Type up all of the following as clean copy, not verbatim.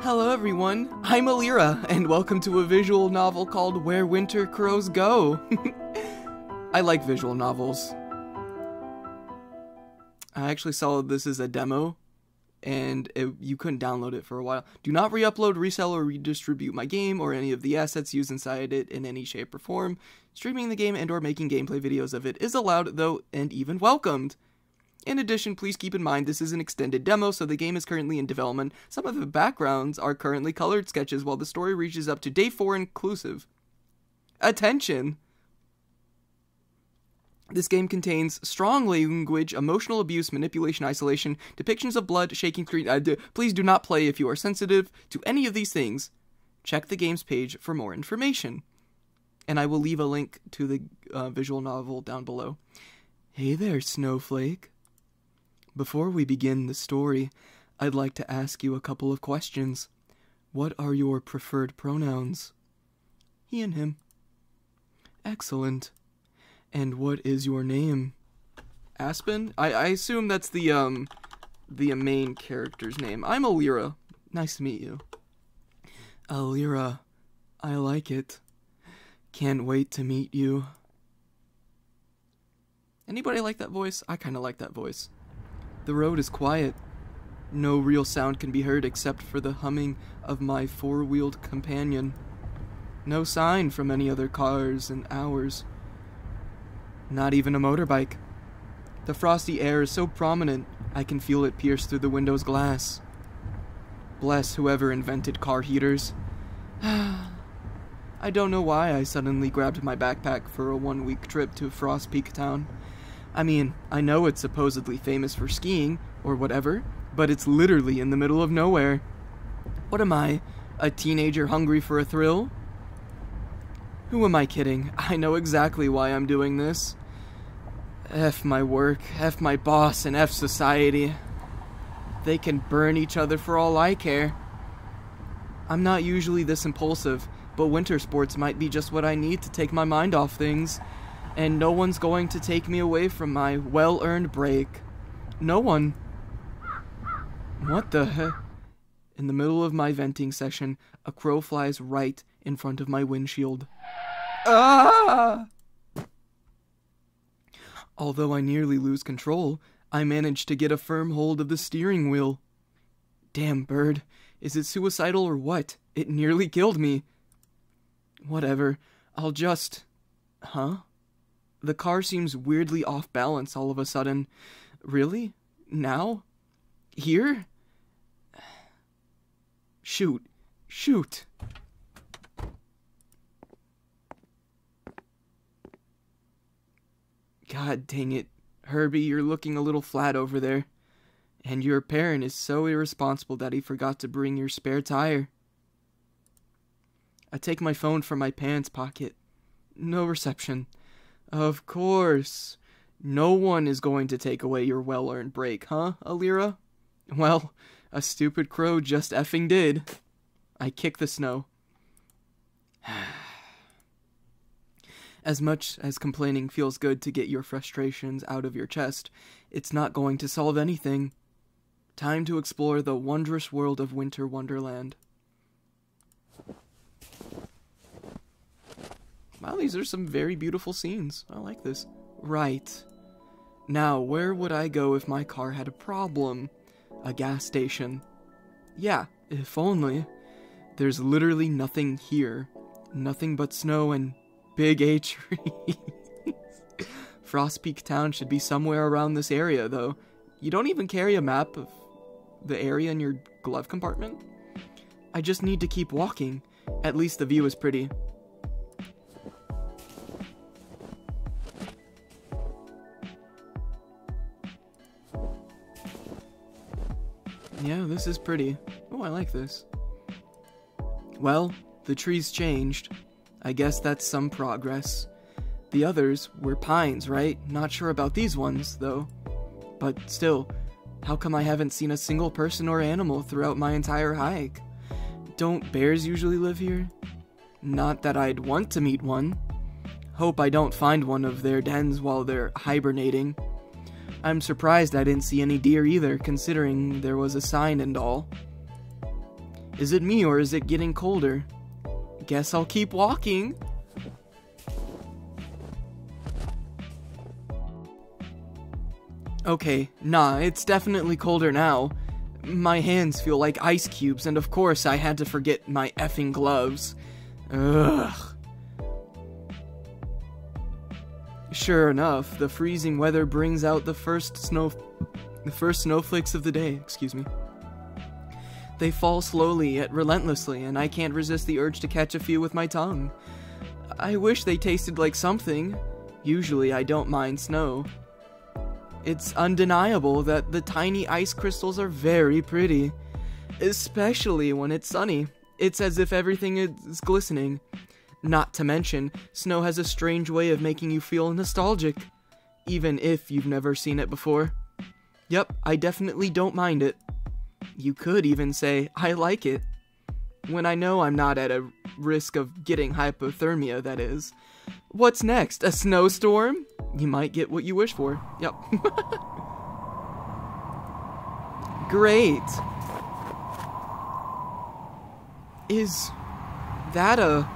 Hello everyone, I'm Alira, and welcome to a visual novel called Where Winter Crows Go. I like visual novels. I actually saw this as a demo, and you couldn't download it for a while. Do not re-upload, resell, or redistribute my game or any of the assets used inside it in any shape or form. Streaming the game and or making gameplay videos of it is allowed, though, and even welcomed. In addition, please keep in mind this is an extended demo, so the game is currently in development. Some of the backgrounds are currently colored sketches, while the story reaches up to day 4 inclusive. Attention! This game contains strong language, emotional abuse, manipulation, isolation, depictions of blood, shaking screen. Please do not play if you are sensitive to any of these things. Check the game's page for more information. And I will leave a link to the visual novel down below. Hey there, Snowflake. Before we begin the story, I'd like to ask you a couple of questions. What are your preferred pronouns? He and him. Excellent. And what is your name? Aspen? I assume that's the main character's name. I'm Alira. Nice to meet you. Alira. I like it. Can't wait to meet you. Anybody like that voice? I kinda like that voice. The road is quiet. No real sound can be heard except for the humming of my four-wheeled companion. No sign from any other cars in hours. Not even a motorbike. The frosty air is so prominent, I can feel it pierce through the window's glass. Bless whoever invented car heaters. I don't know why I suddenly grabbed my backpack for a 1-week trip to Frost Peak Town. I mean, I know it's supposedly famous for skiing, or whatever, but it's literally in the middle of nowhere. What am I, a teenager hungry for a thrill? Who am I kidding? I know exactly why I'm doing this. F my work, F my boss, and F society. They can burn each other for all I care. I'm not usually this impulsive, but winter sports might be just what I need to take my mind off things. And no one's going to take me away from my well-earned break. No one. What the heck? In the middle of my venting session, a crow flies right in front of my windshield. Ah! Although I nearly lose control, I manage to get a firm hold of the steering wheel. Damn bird, is it suicidal or what? It nearly killed me. Whatever, I'll just... Huh? The car seems weirdly off balance all of a sudden. Really? Now? Here? Shoot. Shoot. God dang it. Herbie, you're looking a little flat over there. And your parent is so irresponsible that he forgot to bring your spare tire. I take my phone from my pants pocket. No reception. Of course. No one is going to take away your well-earned break, huh, Alira? Well, a stupid crow just effing did. I kick the snow. As much as complaining feels good to get your frustrations out of your chest, it's not going to solve anything. Time to explore the wondrous world of Winter Wonderland. Wow, these are some very beautiful scenes. I like this. Right. Now, where would I go if my car had a problem? A gas station. Yeah, if only. There's literally nothing here. Nothing but snow and big A trees. Frost Peak Town should be somewhere around this area, though. You don't even carry a map of the area in your glove compartment? I just need to keep walking. At least the view is pretty. Yeah, this is pretty. Oh, I like this. Well, the trees changed. I guess that's some progress. The others were pines, right? Not sure about these ones, though. But still, how come I haven't seen a single person or animal throughout my entire hike? Don't bears usually live here? Not that I'd want to meet one. Hope I don't find one of their dens while they're hibernating. I'm surprised I didn't see any deer either, considering there was a sign and all. Is it me or is it getting colder? Guess I'll keep walking. Okay, nah, it's definitely colder now. My hands feel like ice cubes, and of course I had to forget my effing gloves. Ugh. Sure enough, the freezing weather brings out the first snowflakes of the day, excuse me. They fall slowly yet relentlessly, and I can't resist the urge to catch a few with my tongue. I wish they tasted like something. Usually I don't mind snow. It's undeniable that the tiny ice crystals are very pretty, especially when it's sunny. It's as if everything is glistening. Not to mention, snow has a strange way of making you feel nostalgic, even if you've never seen it before. Yep, I definitely don't mind it. You could even say, I like it. When I know I'm not at a risk of getting hypothermia, that is. What's next? A snowstorm? You might get what you wish for. Yep. Great. Is that a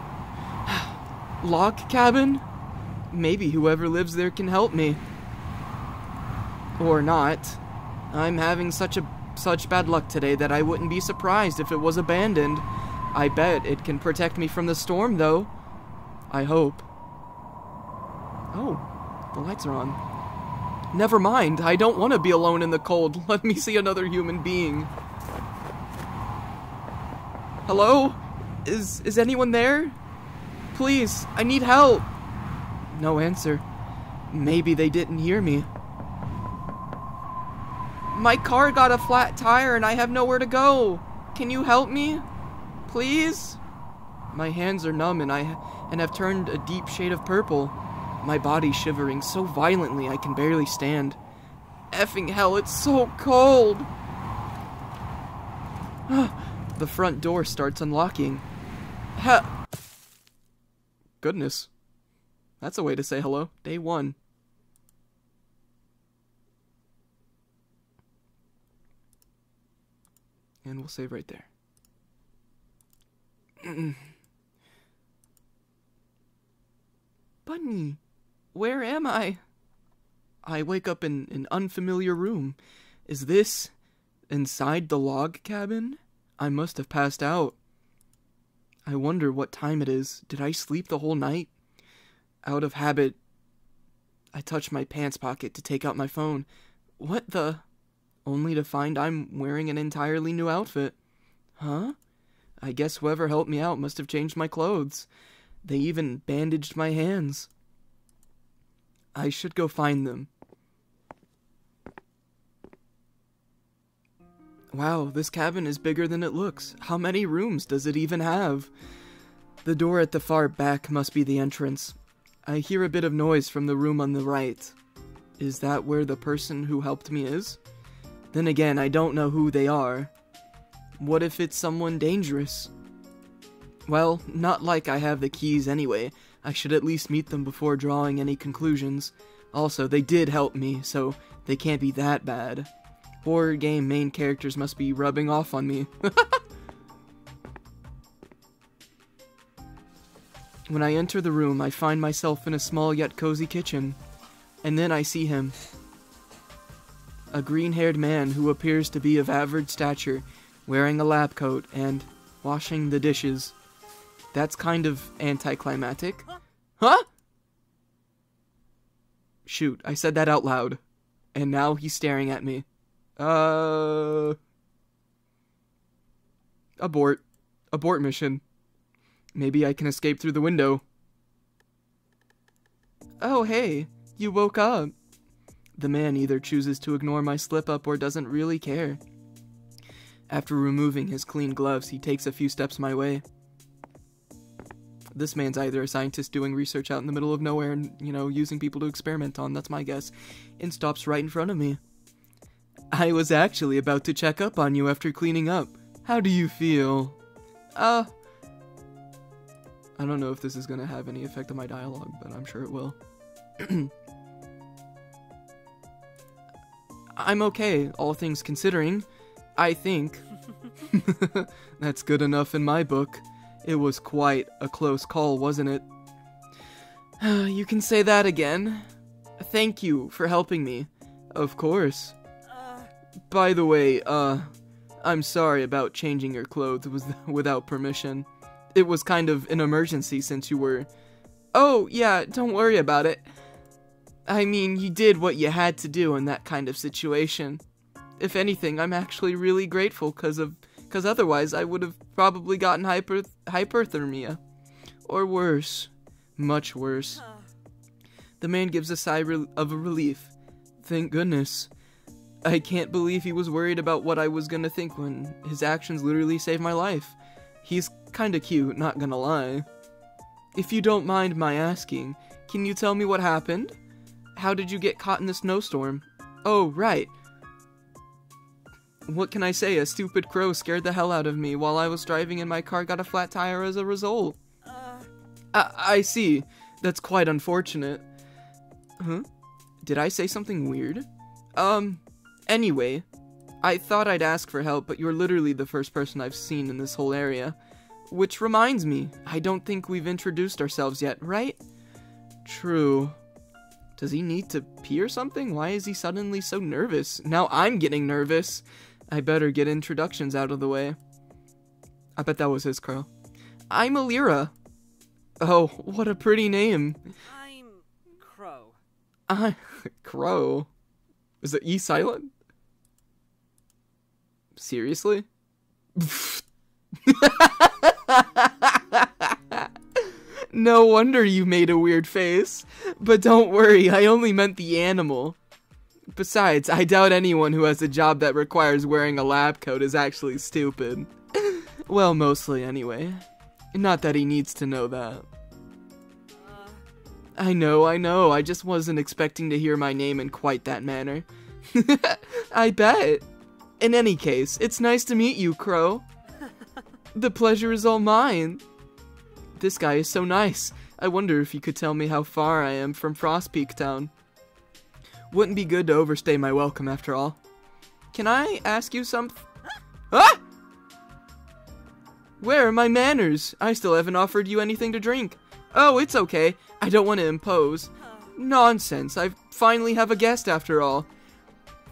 log cabin? Maybe whoever lives there can help me. Or not. I'm having such bad luck today that I wouldn't be surprised if it was abandoned. I bet it can protect me from the storm, though. I hope. Oh, the lights are on. Never mind, I don't want to be alone in the cold. Let me see another human being. Hello? Is anyone there? Please, I need help. No answer. Maybe they didn't hear me. My car got a flat tire and I have nowhere to go. Can you help me? Please? My hands are numb and have turned a deep shade of purple. My body's shivering so violently I can barely stand. Effing hell, it's so cold! The front door starts unlocking. Goodness. That's a way to say hello. Day 1. And we'll save right there. Bunny, where am I? I wake up in an unfamiliar room. Is this inside the log cabin? I must have passed out. I wonder what time it is. Did I sleep the whole night? Out of habit, I touch my pants pocket to take out my phone. What the? Only to find I'm wearing an entirely new outfit. Huh? I guess whoever helped me out must have changed my clothes. They even bandaged my hands. I should go find them. Wow, this cabin is bigger than it looks. How many rooms does it even have? The door at the far back must be the entrance. I hear a bit of noise from the room on the right. Is that where the person who helped me is? Then again, I don't know who they are. What if it's someone dangerous? Well, not like I have the keys anyway. I should at least meet them before drawing any conclusions. Also, they did help me, so they can't be that bad. Horror game main characters must be rubbing off on me. When I enter the room, I find myself in a small yet cozy kitchen. And then I see him. A green-haired man who appears to be of average stature, wearing a lab coat and washing the dishes. That's kind of anticlimactic. Huh? Shoot, I said that out loud. And now he's staring at me. Abort. Abort mission. Maybe I can escape through the window. Oh, hey. You woke up. The man either chooses to ignore my slip-up or doesn't really care. After removing his clean gloves, he takes a few steps my way. This man's either a scientist doing research out in the middle of nowhere and, using people to experiment on, that's my guess, and stops right in front of me. I was actually about to check up on you after cleaning up. How do you feel? I don't know if this is going to have any effect on my dialogue, but I'm sure it will. I'm okay, all things considering. I think. That's good enough in my book. It was quite a close call, wasn't it? You can say that again. Thank you for helping me. Of course. By the way, I'm sorry about changing your clothes without permission. It was kind of an emergency since you were... Oh, yeah, don't worry about it. I mean, you did what you had to do in that kind of situation. If anything, I'm actually really grateful because otherwise I would have probably gotten hyperthermia. Or worse. Much worse. The man gives a sigh of relief. Thank goodness. I can't believe he was worried about what I was gonna think when his actions literally saved my life. He's kinda cute, not gonna lie. If you don't mind my asking, can you tell me what happened? How did you get caught in the snowstorm? Oh, right. What can I say? A stupid crow scared the hell out of me while I was driving and my car got a flat tire as a result. I see. That's quite unfortunate. Huh? Did I say something weird? Anyway, I thought I'd ask for help, but you're literally the first person I've seen in this whole area. Which reminds me, I don't think we've introduced ourselves yet, right? True. Does he need to pee or something? Why is he suddenly so nervous? Now I'm getting nervous. I better get introductions out of the way. I bet that was his crow. I'm Alira. Oh, what a pretty name. I'm Crow. Crow? Is the E silent? Seriously? No wonder you made a weird face. But don't worry, I only meant the animal. Besides, I doubt anyone who has a job that requires wearing a lab coat is actually stupid. Well, mostly anyway. Not that he needs to know that. I know, I just wasn't expecting to hear my name in quite that manner. I bet. In any case, it's nice to meet you, Crow. The pleasure is all mine. This guy is so nice. I wonder if you could tell me how far I am from Frost Peak Town. Wouldn't be good to overstay my welcome after all. Can I ask you something? Ah! Where are my manners? I still haven't offered you anything to drink. Oh, it's okay. I don't want to impose. Nonsense. I finally have a guest after all.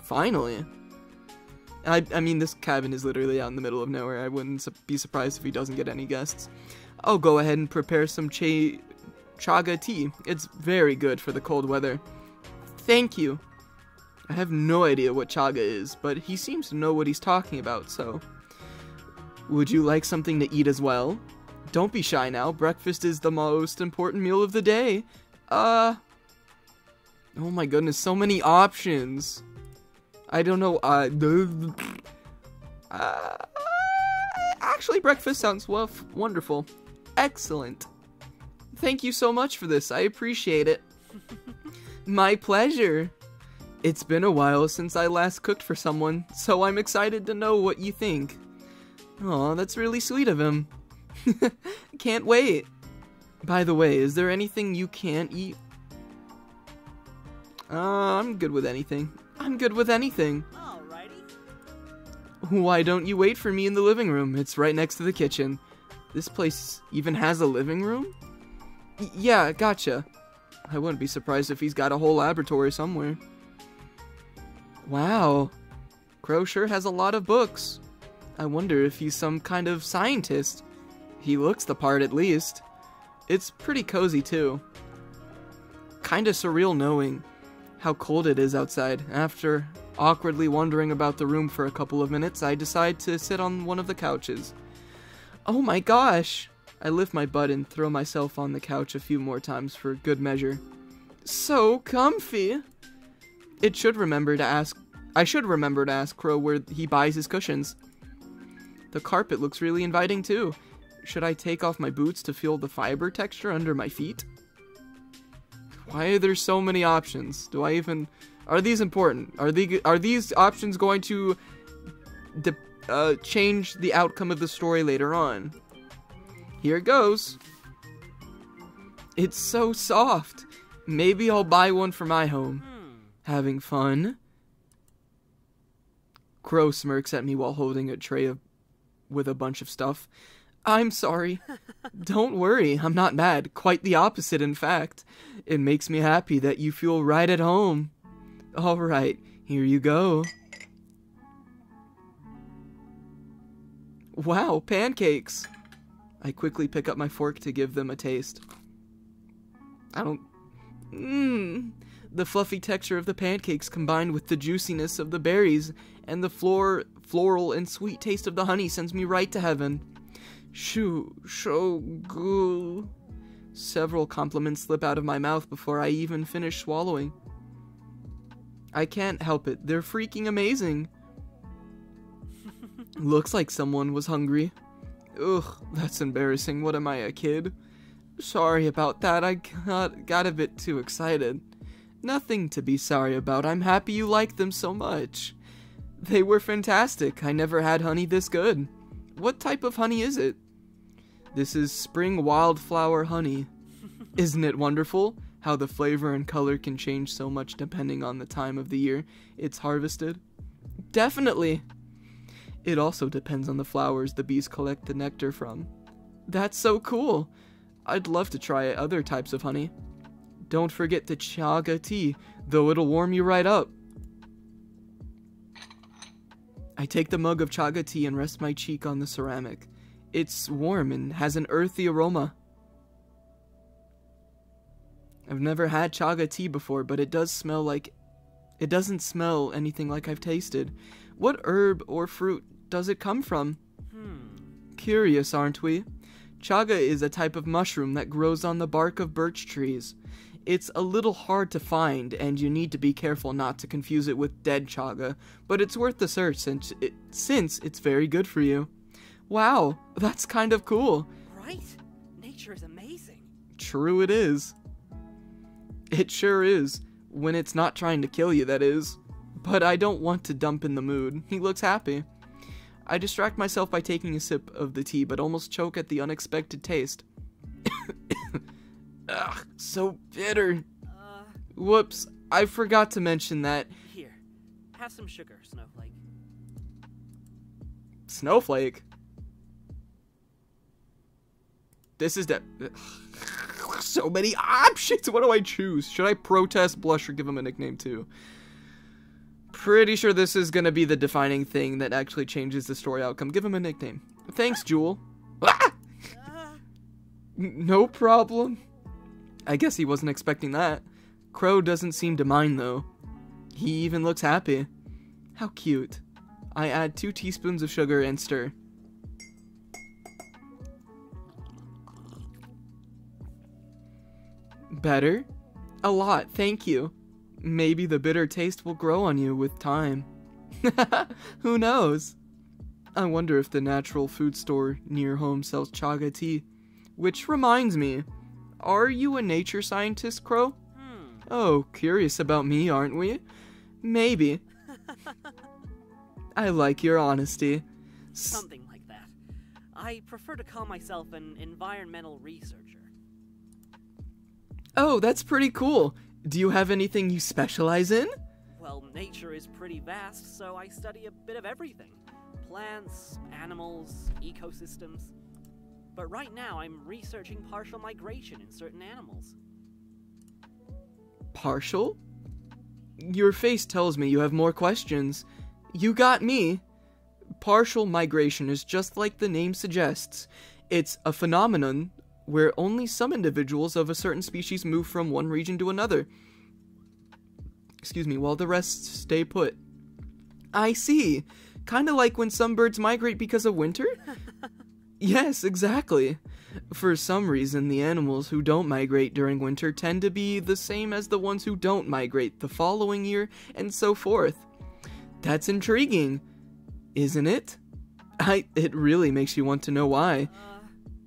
Finally? I mean, this cabin is literally out in the middle of nowhere. I wouldn't be surprised if he doesn't get any guests. I'll go ahead and prepare some chaga tea. It's very good for the cold weather. Thank you. I have no idea what chaga is, but he seems to know what he's talking about, so... Would you like something to eat as well? Don't be shy now. Breakfast is the most important meal of the day. Oh my goodness, so many options. I don't know, actually, breakfast sounds wonderful. Excellent. Thank you so much for this. I appreciate it. My pleasure. It's been a while since I last cooked for someone, so I'm excited to know what you think. Aw, that's really sweet of him. Can't wait. By the way, is there anything you can't eat? I'm good with anything. I'm good with anything. Alrighty. Why don't you wait for me in the living room? It's right next to the kitchen. This place even has a living room? Yeah, gotcha. I wouldn't be surprised if he's got a whole laboratory somewhere. Wow. Crow sure has a lot of books. I wonder if he's some kind of scientist. He looks the part at least. It's pretty cozy too. Kinda surreal knowing how cold it is outside. After awkwardly wandering about the room for a couple of minutes, I decide to sit on one of the couches. Oh my gosh! I lift my butt and throw myself on the couch a few more times for good measure. So comfy! I should remember to ask Crow where he buys his cushions. The carpet looks really inviting too. Should I take off my boots to feel the fiber texture under my feet? Why are there so many options? Are these important? Are these options going to change the outcome of the story later on? Here it goes. It's so soft. Maybe I'll buy one for my home. Having fun? Crow smirks at me while holding a tray with a bunch of stuff. I'm sorry. Don't worry, I'm not mad. Quite the opposite, in fact. It makes me happy that you feel right at home. All right, here you go. Wow, pancakes. I quickly pick up my fork to give them a taste. The fluffy texture of the pancakes combined with the juiciness of the berries and the floral and sweet taste of the honey sends me right to heaven. Shoo, so good. Several compliments slip out of my mouth before I even finish swallowing. I can't help it. They're freaking amazing. Looks like someone was hungry. Ugh, that's embarrassing. What am I, a kid? Sorry about that. I got a bit too excited. Nothing to be sorry about. I'm happy you liked them so much. They were fantastic. I never had honey this good. What type of honey is it? This is spring wildflower honey. Isn't it wonderful how the flavor and color can change so much depending on the time of the year it's harvested? Definitely. It also depends on the flowers the bees collect the nectar from. That's so cool. I'd love to try other types of honey. Don't forget the chaga tea, though it'll warm you right up. I take the mug of chaga tea and rest my cheek on the ceramic. It's warm and has an earthy aroma. I've never had chaga tea before, but it doesn't smell anything like I've tasted. What herb or fruit does it come from? Curious, aren't we? Chaga is a type of mushroom that grows on the bark of birch trees. It's a little hard to find, and you need to be careful not to confuse it with dead chaga, but it's worth the search since it's very good for you. Wow, that's kind of cool. Right? Nature is amazing. True it is. It sure is. When it's not trying to kill you, that is. But I don't want to dump in the mood. He looks happy. I distract myself by taking a sip of the tea, but almost choke at the unexpected taste. Ugh, so bitter. Whoops, I forgot to mention that. Here, have some sugar, Snowflake. Snowflake? This is so many options. What do I choose? Should I protest, blush, or give him a nickname too? Pretty sure this is gonna be the defining thing that actually changes the story outcome. Give him a nickname. Thanks, Jewel. No problem. I guess he wasn't expecting that. Crow doesn't seem to mind, though. He even looks happy. How cute. I add 2 teaspoons of sugar and stir. Better? A lot, thank you. Maybe the bitter taste will grow on you with time. Who knows? I wonder if the natural food store near home sells chaga tea. Which reminds me, are you a nature scientist, Crow? Oh, curious about me, aren't we? Maybe. I like your honesty. Something like that. I prefer to call myself an environmental researcher. Oh, that's pretty cool. Do you have anything you specialize in? Well, nature is pretty vast, so I study a bit of everything. Plants, animals, ecosystems. But right now, I'm researching partial migration in certain animals. Partial? Your face tells me you have more questions. You got me. Partial migration is just like the name suggests. It's a phenomenon where only some individuals of a certain species move from one region to another. While the rest stay put. I see. Kinda like when some birds migrate because of winter? Yes, exactly. For some reason, the animals who don't migrate during winter tend to be the same as the ones who don't migrate the following year, and so forth. That's intriguing, isn't it? It really makes you want to know why.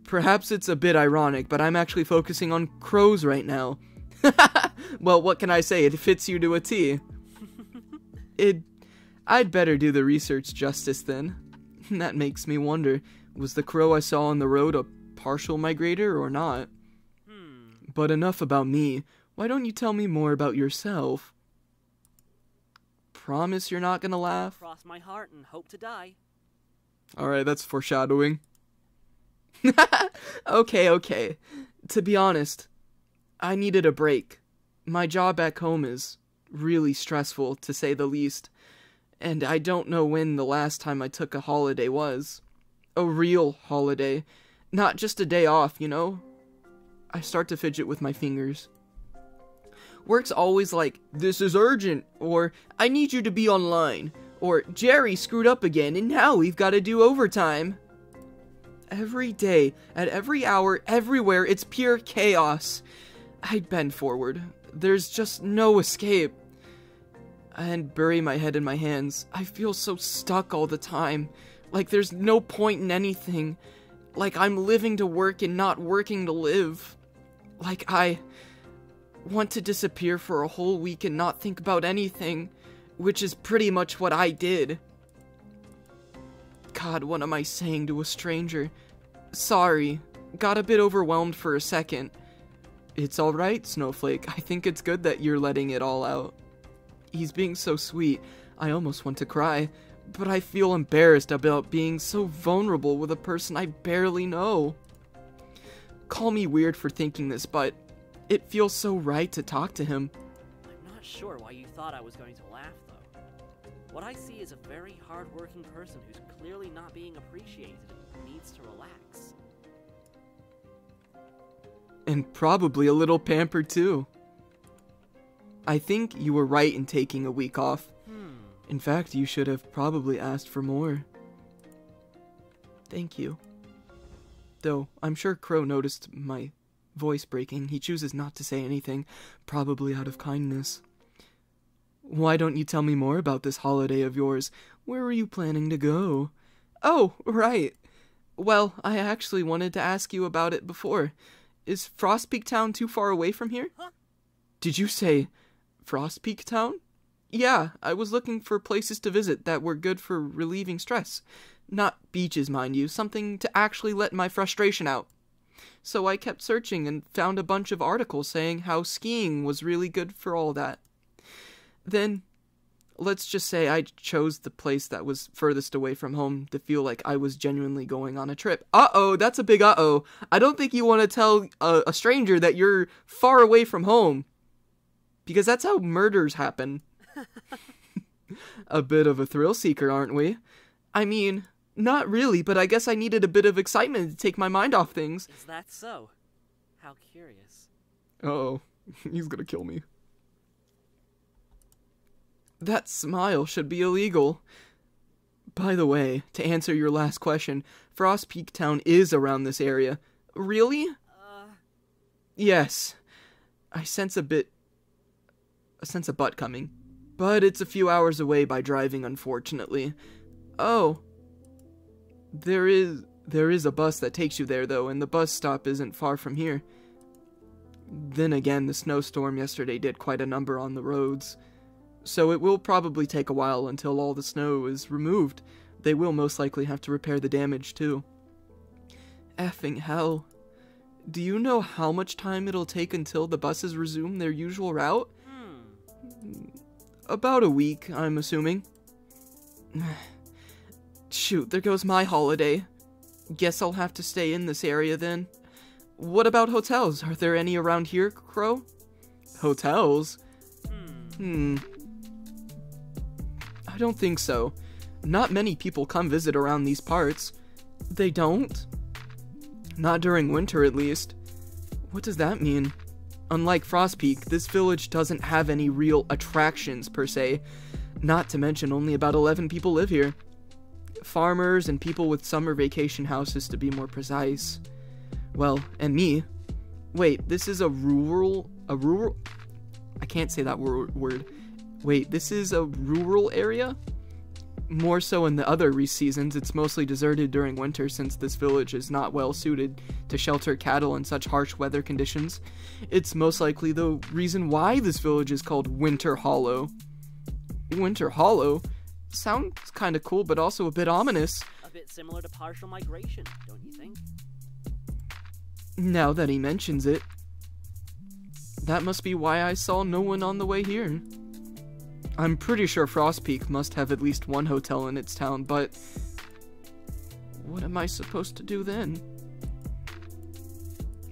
Perhaps it's a bit ironic, but I'm actually focusing on crows right now. Well, what can I say? It fits you to a T. I'd better do the research justice then. That makes me wonder, was the crow I saw on the road a partial migrator or not? But enough about me. Why don't you tell me more about yourself? promise you're not gonna laugh? Cross my heart and hope to die. Alright, that's foreshadowing. Okay. To be honest, I needed a break. My job back home is really stressful, to say the least. And I don't know when the last time I took a holiday was. A real holiday. Not just a day off, you know? I start to fidget with my fingers. Work's always like, this is urgent, or I need you to be online, or Jerry screwed up again and now we've got to do overtime. Every day, at every hour, everywhere, it's pure chaos. I bend forward. There's just no escape. And bury my head in my hands. I feel so stuck all the time. Like there's no point in anything. Like I'm living to work and not working to live. Like I want to disappear for a whole week and not think about anything, which is pretty much what I did. God, what am I saying to a stranger? Sorry, got a bit overwhelmed for a second. It's alright, Snowflake. I think it's good that you're letting it all out. He's being so sweet, I almost want to cry, but I feel embarrassed about being so vulnerable with a person I barely know. Call me weird for thinking this, but it feels so right to talk to him. I'm not sure why you thought I was going to laugh, though. What I see is a very hard-working person who's clearly not being appreciated and needs to relax. And probably a little pampered, too. I think you were right in taking a week off. In fact, you should have probably asked for more. Thank you. Though, I'm sure Crow noticed my voice breaking. He chooses not to say anything, probably out of kindness. Why don't you tell me more about this holiday of yours? Where were you planning to go? Oh, right. Well, I actually wanted to ask you about it before. Is Frost Peak Town too far away from here? Huh? Did you say Frost Peak Town? Yeah, I was looking for places to visit that were good for relieving stress. Not beaches, mind you, something to actually let my frustration out. So I kept searching and found a bunch of articles saying how skiing was really good for all that. Then, let's just say I chose the place that was furthest away from home to feel like I was genuinely going on a trip. Uh-oh, that's a big uh-oh. I don't think you want to tell a stranger that you're far away from home. Because that's how murders happen. A bit of a thrill seeker, aren't we? I mean, not really, but I guess I needed a bit of excitement to take my mind off things. Is that so? How curious. Uh-oh, he's gonna kill me. That smile should be illegal. By the way, to answer your last question, Frost Peak Town is around this area. Really? Yes. I sense a butt coming. But it's a few hours away by driving, unfortunately. Oh. There is a bus that takes you there, though, and the bus stop isn't far from here. Then again, the snowstorm yesterday did quite a number on the roads. So it will probably take a while until all the snow is removed. They will most likely have to repair the damage, too. Effing hell. Do you know how much time it'll take until the buses resume their usual route? About a week, I'm assuming. Shoot, there goes my holiday. Guess I'll have to stay in this area then. What about hotels? Are there any around here, Crow? Hotels? I don't think so. Not many people come visit around these parts. They don't? Not during winter, at least. What does that mean? Unlike Frost Peak, this village doesn't have any real attractions, per se. Not to mention only about 11 people live here. Farmers and people with summer vacation houses, to be more precise. Well, and me. Wait, this is a rural... I can't say that word. Wait, this is a rural area? More so in the other seasons, it's mostly deserted during winter since this village is not well suited to shelter cattle in such harsh weather conditions. It's most likely the reason why this village is called Winter Hollow. Winter Hollow? Sounds kinda cool, but also a bit ominous. A bit similar to partial migration, don't you think? Now that he mentions it. That must be why I saw no one on the way here. I'm pretty sure Frost Peak must have at least one hotel in its town, but what am I supposed to do then?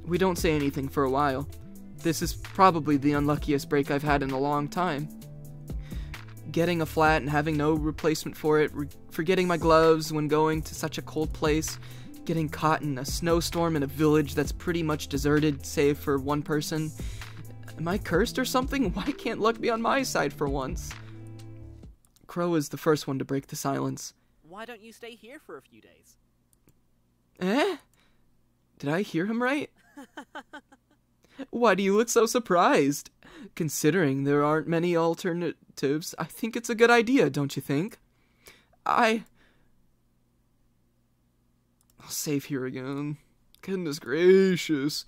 We don't say anything for a while. This is probably the unluckiest break I've had in a long time. Getting a flat and having no replacement for it, forgetting my gloves when going to such a cold place, getting caught in a snowstorm in a village that's pretty much deserted, save for one person. Am I cursed or something? Why can't luck be on my side for once? Crow is the first one to break the silence. Why don't you stay here for a few days? Eh? Did I hear him right? Why do you look so surprised? Considering there aren't many alternatives, I think it's a good idea, don't you think? I'll save here again. Goodness gracious.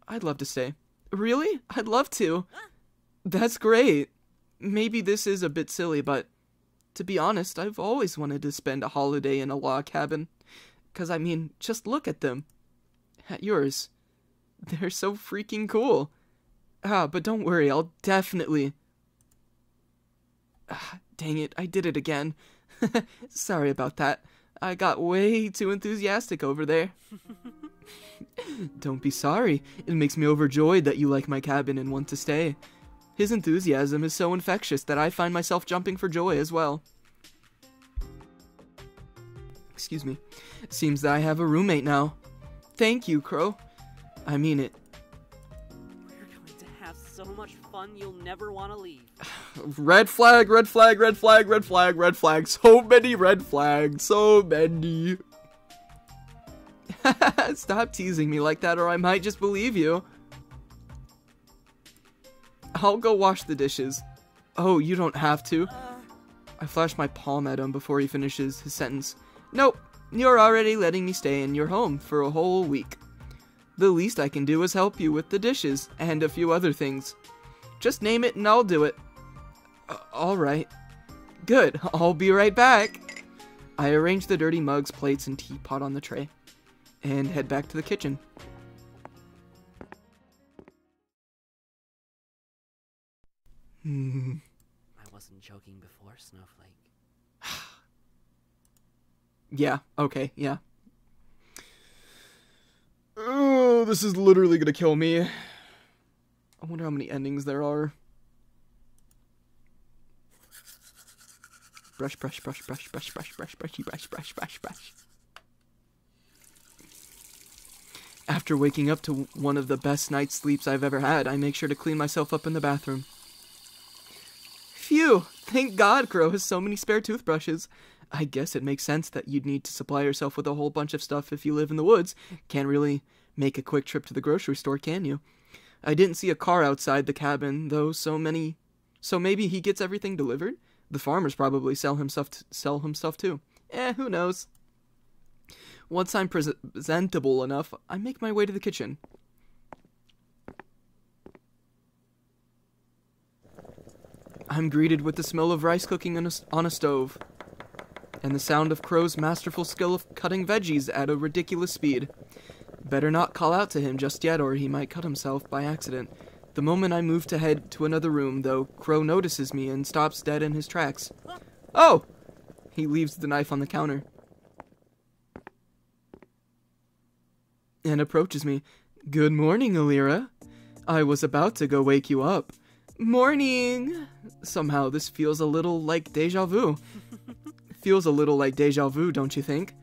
I'd love to stay. Really? I'd love to. That's great. Maybe this is a bit silly, but to be honest, I've always wanted to spend a holiday in a log cabin. 'Cause I mean, just look at them. At yours. They're so freaking cool. But don't worry, I'll definitely... Dang it, I did it again. Sorry about that. I got way too enthusiastic over there. Don't be sorry. It makes me overjoyed that you like my cabin and want to stay. His enthusiasm is so infectious that I find myself jumping for joy as well. Excuse me. Seems that I have a roommate now. Thank you, Crow. I mean it. We're going to have so much fun you'll never want to leave. Red flag, red flag, red flag, red flag, red flag. So many red flags. So many. Stop teasing me like that or I might just believe you. I'll go wash the dishes. Oh, you don't have to. I flash my palm at him before he finishes his sentence. Nope, you're already letting me stay in your home for a whole week. The least I can do is help you with the dishes and a few other things. Just name it and I'll do it. Alright. Good, I'll be right back. I arrange the dirty mugs, plates, and teapot on the tray and head back to the kitchen. I wasn't joking before, Snowflake. Yeah, okay, yeah. Oh, this is literally gonna kill me. I wonder how many endings there are. Brush, brush, brush, brush, brush, brush, brush, brushy, brush, brush, brush, brush. After waking up to one of the best night's sleeps I've ever had, I make sure to clean myself up in the bathroom. Phew! Thank God Crow has so many spare toothbrushes. I guess it makes sense that you'd need to supply yourself with a whole bunch of stuff if you live in the woods. Can't really make a quick trip to the grocery store, can you? I didn't see a car outside the cabin, though, so maybe he gets everything delivered? The farmers probably sell him stuff too. Who knows? Once I'm presentable enough, I make my way to the kitchen. I'm greeted with the smell of rice cooking on a stove, and the sound of Crow's masterful skill of cutting veggies at a ridiculous speed. Better not call out to him just yet, or he might cut himself by accident. The moment I move to head to another room, though, Crow notices me and stops dead in his tracks. Oh! He leaves the knife on the counter and approaches me. Good morning, Alira. I was about to go wake you up. Morning! Somehow this feels a little like deja vu. Feels a little like deja vu, don't you think?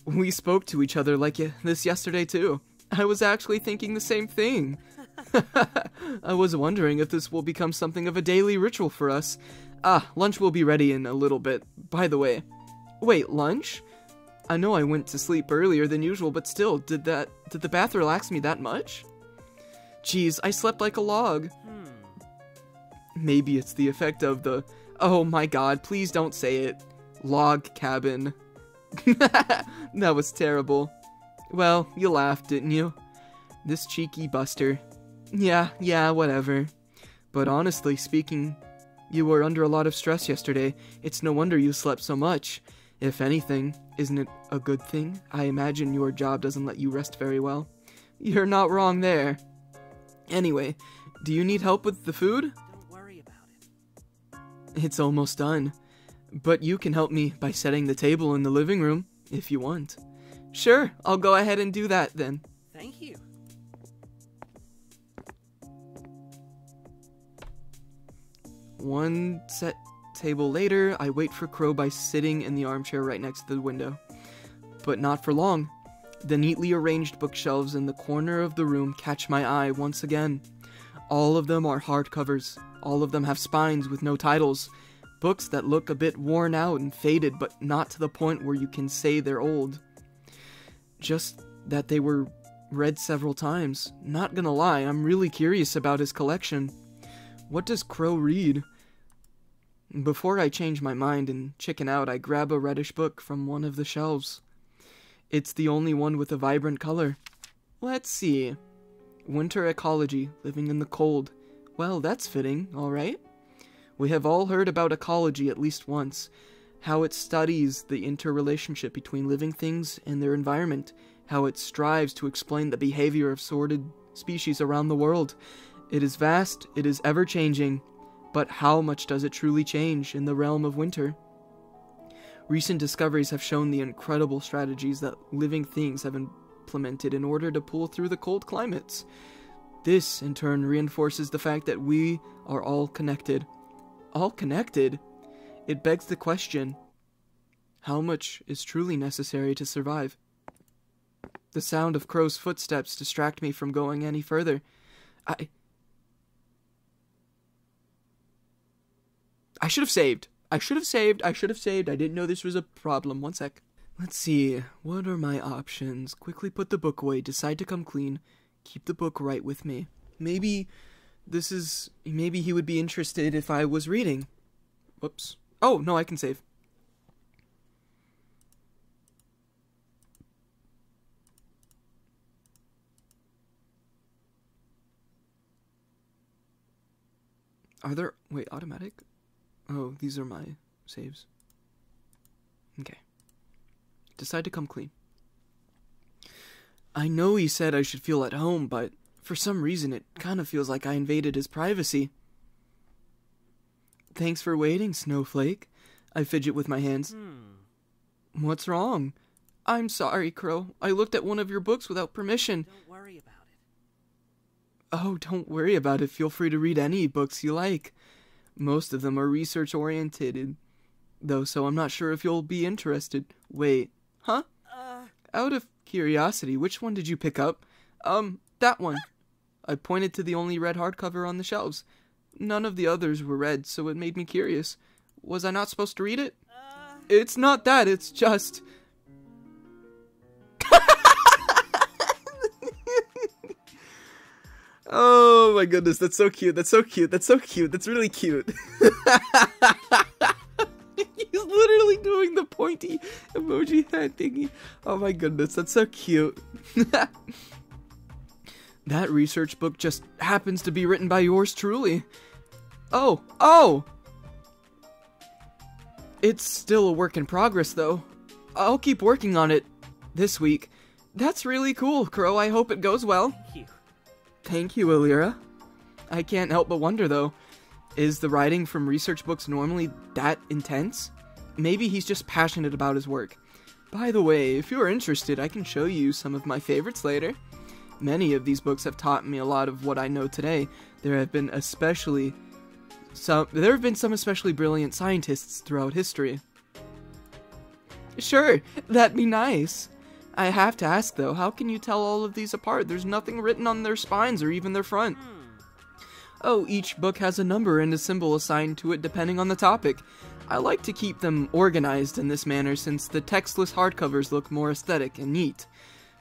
We spoke to each other like this yesterday, too. I was actually thinking the same thing. I was wondering if this will become something of a daily ritual for us. Lunch will be ready in a little bit. By the way. Wait, lunch? I know I went to sleep earlier than usual, but still, did the bath relax me that much? Geez, I slept like a log. Maybe it's the effect of the... Oh my god, please don't say it. Log cabin. That was terrible. Well, you laughed, didn't you? This cheeky buster. Yeah, whatever. But honestly speaking, you were under a lot of stress yesterday. It's no wonder you slept so much. If anything, isn't it a good thing? I imagine your job doesn't let you rest very well. You're not wrong there. Anyway, do you need help with the food? Don't worry about it. It's almost done. But you can help me by setting the table in the living room, if you want. Sure, I'll go ahead and do that then. Thank you. One set table later, I wait for Crow by sitting in the armchair right next to the window. But not for long. The neatly arranged bookshelves in the corner of the room catch my eye once again. All of them are hardcovers. All of them have spines with no titles. Books that look a bit worn out and faded, but not to the point where you can say they're old. Just that they were read several times. Not gonna lie, I'm really curious about his collection. What does Crow read? Before I change my mind and chicken out, I grab a reddish book from one of the shelves. It's the only one with a vibrant color. Let's see. Winter Ecology, Living in the Cold. Well, that's fitting, alright? We have all heard about ecology at least once. How it studies the interrelationship between living things and their environment. How it strives to explain the behavior of sorted species around the world. It is vast, it is ever-changing, but how much does it truly change in the realm of winter? Recent discoveries have shown the incredible strategies that living things have implemented in order to pull through the cold climates. This, in turn, reinforces the fact that we are all connected. All connected? It begs the question, how much is truly necessary to survive? The sound of Crow's footsteps distract me from going any further. I should have saved. I should have saved. I didn't know this was a problem. One sec. Let's see. What are my options? Quickly put the book away. Decide to come clean. Keep the book right with me. Maybe he would be interested if I was reading. Whoops. Oh, no, I can save. Wait, automatic? Oh, these are my saves. Okay. Decide to come clean. I know he said I should feel at home, but for some reason it kind of feels like I invaded his privacy. Thanks for waiting, Snowflake. I fidget with my hands. What's wrong? I'm sorry, Crow. I looked at one of your books without permission. Don't worry about it. Oh, don't worry about it. Feel free to read any books you like. Most of them are research-oriented, though, so I'm not sure if you'll be interested. Wait, huh? Out of curiosity, which one did you pick up? That one. I pointed to the only red hardcover on the shelves. None of the others were red, so it made me curious. Was I not supposed to read it? It's not that, it's just... Oh my goodness, that's so cute, that's really cute. He's literally doing the pointy emoji hand thingy. Oh my goodness, that's so cute. That research book just happens to be written by yours truly. Oh! It's still a work in progress though. I'll keep working on it this week. That's really cool, Crow. I hope it goes well. Thank you. Thank you, Illyra. I can't help but wonder, though, is the writing from research books normally that intense? Maybe he's just passionate about his work. By the way, if you're interested, I can show you some of my favorites later. Many of these books have taught me a lot of what I know today. There have been some especially brilliant scientists throughout history. Sure, that'd be nice. I have to ask, though, how can you tell all of these apart? There's nothing written on their spines or even their front. Oh, each book has a number and a symbol assigned to it depending on the topic. I like to keep them organized in this manner since the textless hardcovers look more aesthetic and neat.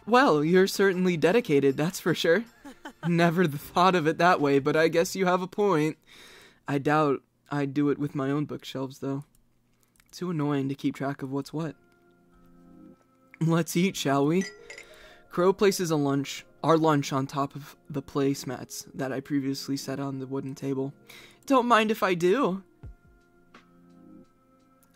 Well, you're certainly dedicated, that's for sure. Never thought of it that way, but I guess you have a point. I doubt I'd do it with my own bookshelves, though. Too annoying to keep track of what's what. Let's eat, shall we? Crow places our lunch on top of the placemats that I previously set on the wooden table. Don't mind if I do.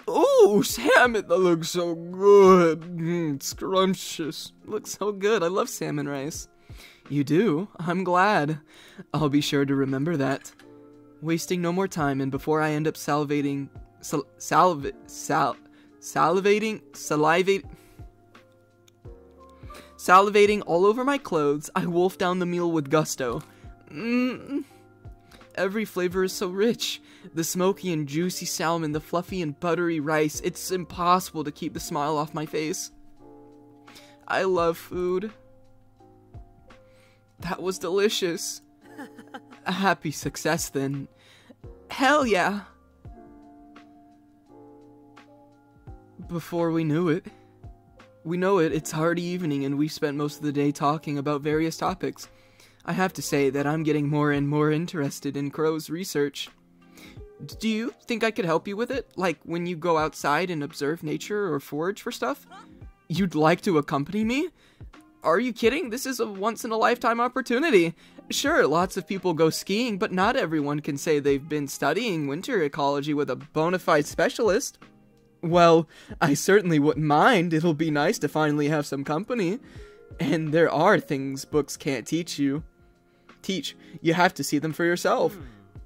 Oh, salmon, that looks so good. Scrumptious. Looks so good. I love salmon rice. You do? I'm glad. I'll be sure to remember that. Wasting no more time, and before I end up salivating all over my clothes, I wolf down the meal with gusto. Every flavor is so rich. The smoky and juicy salmon, the fluffy and buttery rice. It's impossible to keep the smile off my face. I love food. That was delicious. A happy success then. Hell yeah. Before we knew it. It's already evening and we spent most of the day talking about various topics. I have to say that I'm getting more and more interested in Crow's research. Do you think I could help you with it? Like when you go outside and observe nature or forage for stuff? You'd like to accompany me? Are you kidding? This is a once-in-a-lifetime opportunity. Sure, lots of people go skiing, but not everyone can say they've been studying winter ecology with a bona fide specialist. Well, I certainly wouldn't mind. It'll be nice to finally have some company. And there are things books can't teach. You have to see them for yourself.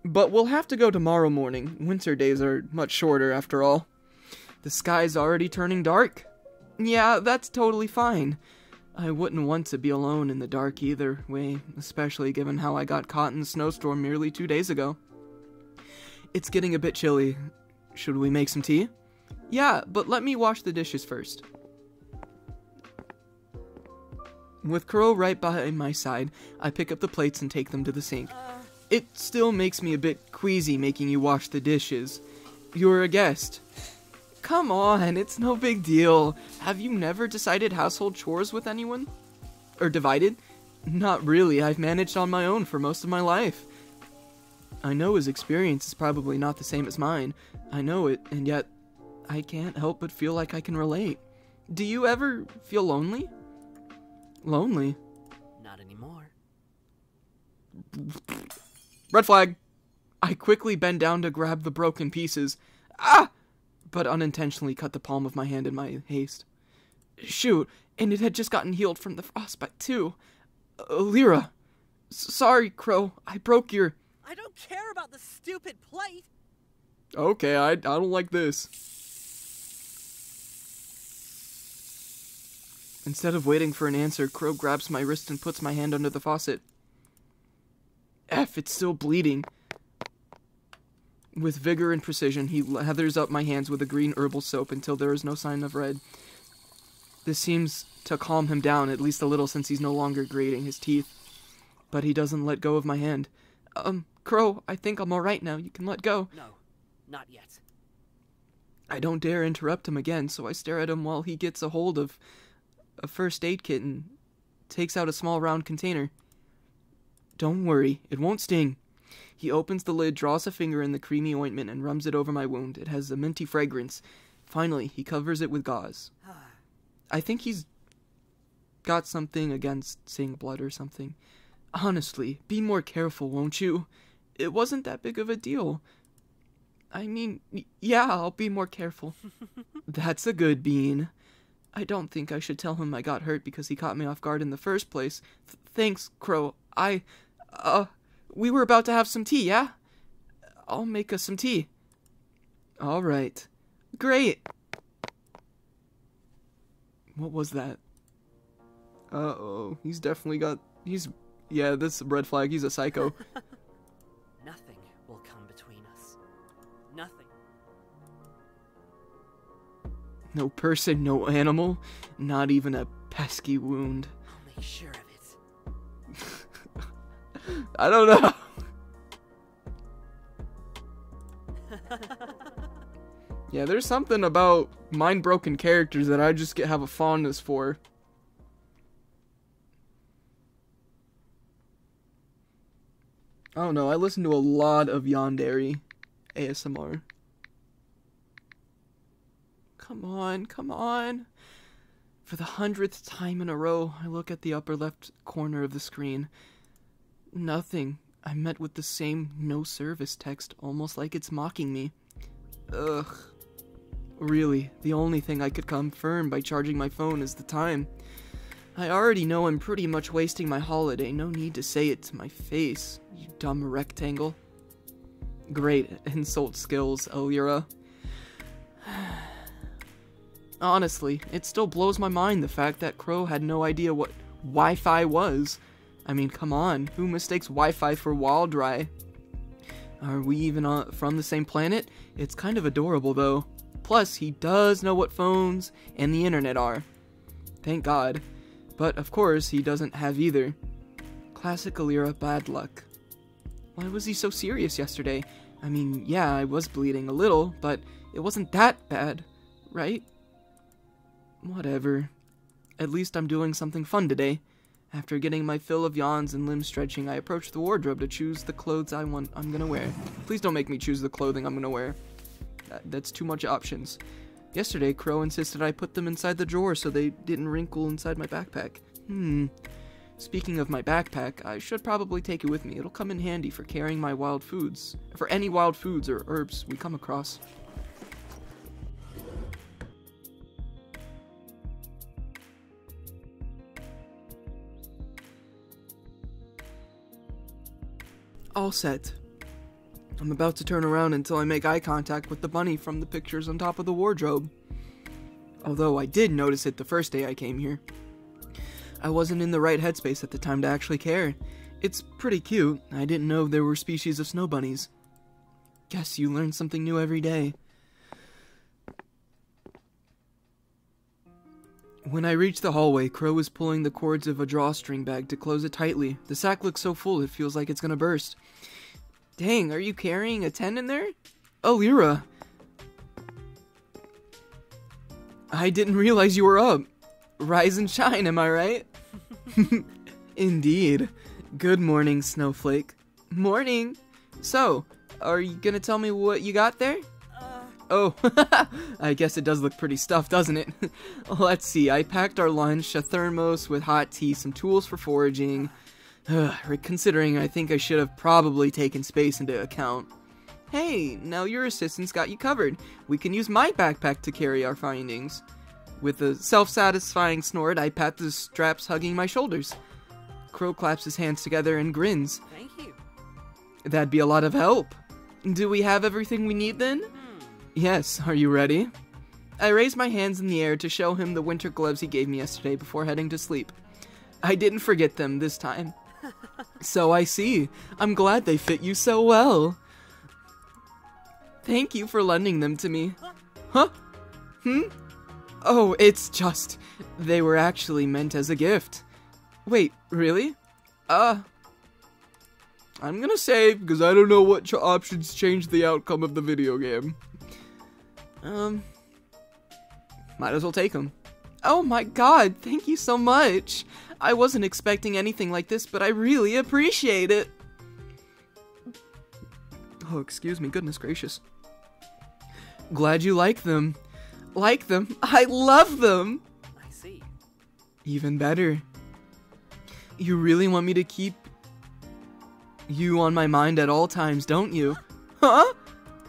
But we'll have to go tomorrow morning. Winter days are much shorter after all. The sky's already turning dark. Yeah, that's totally fine. I wouldn't want to be alone in the dark either way, especially given how I got caught in the snowstorm merely 2 days ago. It's getting a bit chilly. Should we make some tea? Yeah, but let me wash the dishes first. With Crow right by my side, I pick up the plates and take them to the sink. It still makes me a bit queasy making you wash the dishes. You're a guest. Come on, it's no big deal. Have you never decided household chores with anyone? Or divided? Not really, I've managed on my own for most of my life. I know his experience is probably not the same as mine. I know it, and yet I can't help but feel like I can relate. Do you ever feel lonely? Lonely? Not anymore. Red flag! I quickly bend down to grab the broken pieces. Ah! But unintentionally cut the palm of my hand in my haste. Shoot, and it had just gotten healed from the frostbite too. Lyra. Sorry, Crow, I broke your... I don't care about the stupid plate! Okay, I don't like this. Instead of waiting for an answer, Crow grabs my wrist and puts my hand under the faucet. It's still bleeding. With vigor and precision, he lathers up my hands with a green herbal soap until there is no sign of red. This seems to calm him down, at least a little, since he's no longer grating his teeth. But he doesn't let go of my hand. Crow, I think I'm alright now. You can let go. No, not yet. I don't dare interrupt him again, so I stare at him while he gets a hold of a first aid kit and takes out a small round container. Don't worry, it won't sting. He opens the lid, draws a finger in the creamy ointment, and rubs it over my wound. It has a minty fragrance. Finally, he covers it with gauze. I think he's got something against seeing blood or something. Honestly, be more careful, won't you? It wasn't that big of a deal. I mean, yeah, I'll be more careful. That's a good bean. I don't think I should tell him I got hurt because he caught me off guard in the first place. Thanks, Crow. We were about to have some tea, yeah? I'll make us some tea. All right. Great. What was that? Uh-oh. He's definitely got... Yeah, this is a red flag. He's a psycho. Nothing will come between us. Nothing. No person, no animal, not even a pesky wound. I'll make sure of it. I don't know. Yeah, there's something about mind-broken characters that I just have a fondness for. I don't know, I listen to a lot of Yandere ASMR. Come on, come on. For the 100th time in a row, I look at the upper left corner of the screen. Nothing. I'm met with the same no service text, almost like it's mocking me. Ugh. Really, the only thing I could confirm by charging my phone is the time. I already know I'm pretty much wasting my holiday. No need to say it to my face, you dumb rectangle. Great insult skills, Elira. Honestly, it still blows my mind the fact that Crow had no idea what Wi-Fi was. I mean, come on, who mistakes Wi-Fi for Wildry? Are we even from the same planet? It's kind of adorable, though. Plus, he does know what phones and the internet are. Thank God. But, of course, he doesn't have either. Classic Elira bad luck. Why was he so serious yesterday? I mean, yeah, I was bleeding a little, but it wasn't that bad, right? Whatever. At least I'm doing something fun today. After getting my fill of yawns and limb stretching, I approach the wardrobe to choose the clothes I'm gonna wear. Please don't make me choose the clothing I'm gonna wear. That's too much options. Yesterday, Crow insisted I put them inside the drawer so they didn't wrinkle inside my backpack. Speaking of my backpack, I should probably take it with me. It'll come in handy for carrying my wild foods. For any wild foods or herbs we come across. All set. I'm about to turn around until I make eye contact with the bunny from the pictures on top of the wardrobe. Although I did notice it the first day I came here. I wasn't in the right headspace at the time to actually care. It's pretty cute. I didn't know there were species of snow bunnies. Guess you learn something new every day. When I reached the hallway, Crow was pulling the cords of a drawstring bag to close it tightly. The sack looks so full it feels like it's gonna burst. Dang, are you carrying a 10 in there? Elira! I didn't realize you were up. Rise and shine, am I right? Indeed. Good morning, Snowflake. Morning. So, are you gonna tell me what you got there? Oh, I guess it does look pretty stuffed, doesn't it? Let's see, I packed our lunch, a thermos with hot tea, some tools for foraging. Considering I think I should have probably taken space into account. Hey, now your assistant's got you covered. We can use my backpack to carry our findings. With a self-satisfying snort, I pat the straps hugging my shoulders. Crow claps his hands together and grins. Thank you. That'd be a lot of help. Do we have everything we need then? Yes, are you ready? I raised my hands in the air to show him the winter gloves he gave me yesterday before heading to sleep. I didn't forget them this time. So I see. I'm glad they fit you so well. Thank you for lending them to me. Huh? Oh, it's just... They were actually meant as a gift. Wait, really? I'm gonna save, because I don't know what options change the outcome of the video game. Might as well take them. Oh my god, thank you so much. I wasn't expecting anything like this, but I really appreciate it. Oh, excuse me, goodness gracious. Glad you like them. Like them? I love them! I see. Even better. You really want me to keep you on my mind at all times, don't you? Huh?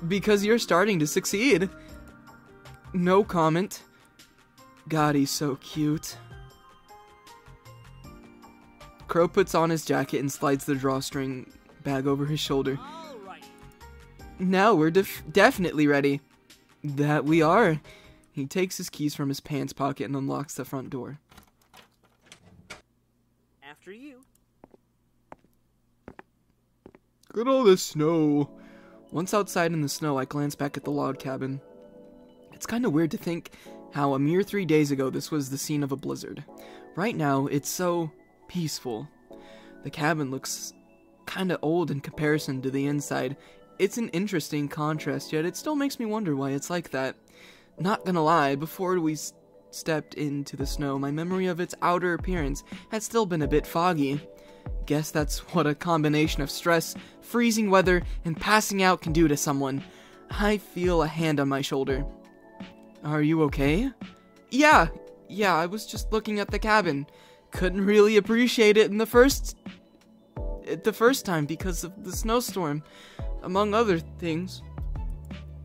Because you're starting to succeed. No comment. God, he's so cute. Crow puts on his jacket and slides the drawstring bag over his shoulder. All right. Now we're definitely ready. That we are. He takes his keys from his pants pocket and unlocks the front door. After you. Look at all this snow. Once outside in the snow, I glance back at the log cabin. It's kind of weird to think how a mere 3 days ago this was the scene of a blizzard. Right now, it's so peaceful. The cabin looks kind of old in comparison to the inside. It's an interesting contrast, yet it still makes me wonder why it's like that. Not gonna lie, before we stepped into the snow, my memory of its outer appearance had still been a bit foggy. Guess that's what a combination of stress, freezing weather, and passing out can do to someone. I feel a hand on my shoulder. Are you okay? Yeah, I was just looking at the cabin. Couldn't really appreciate it the first time because of the snowstorm, among other things.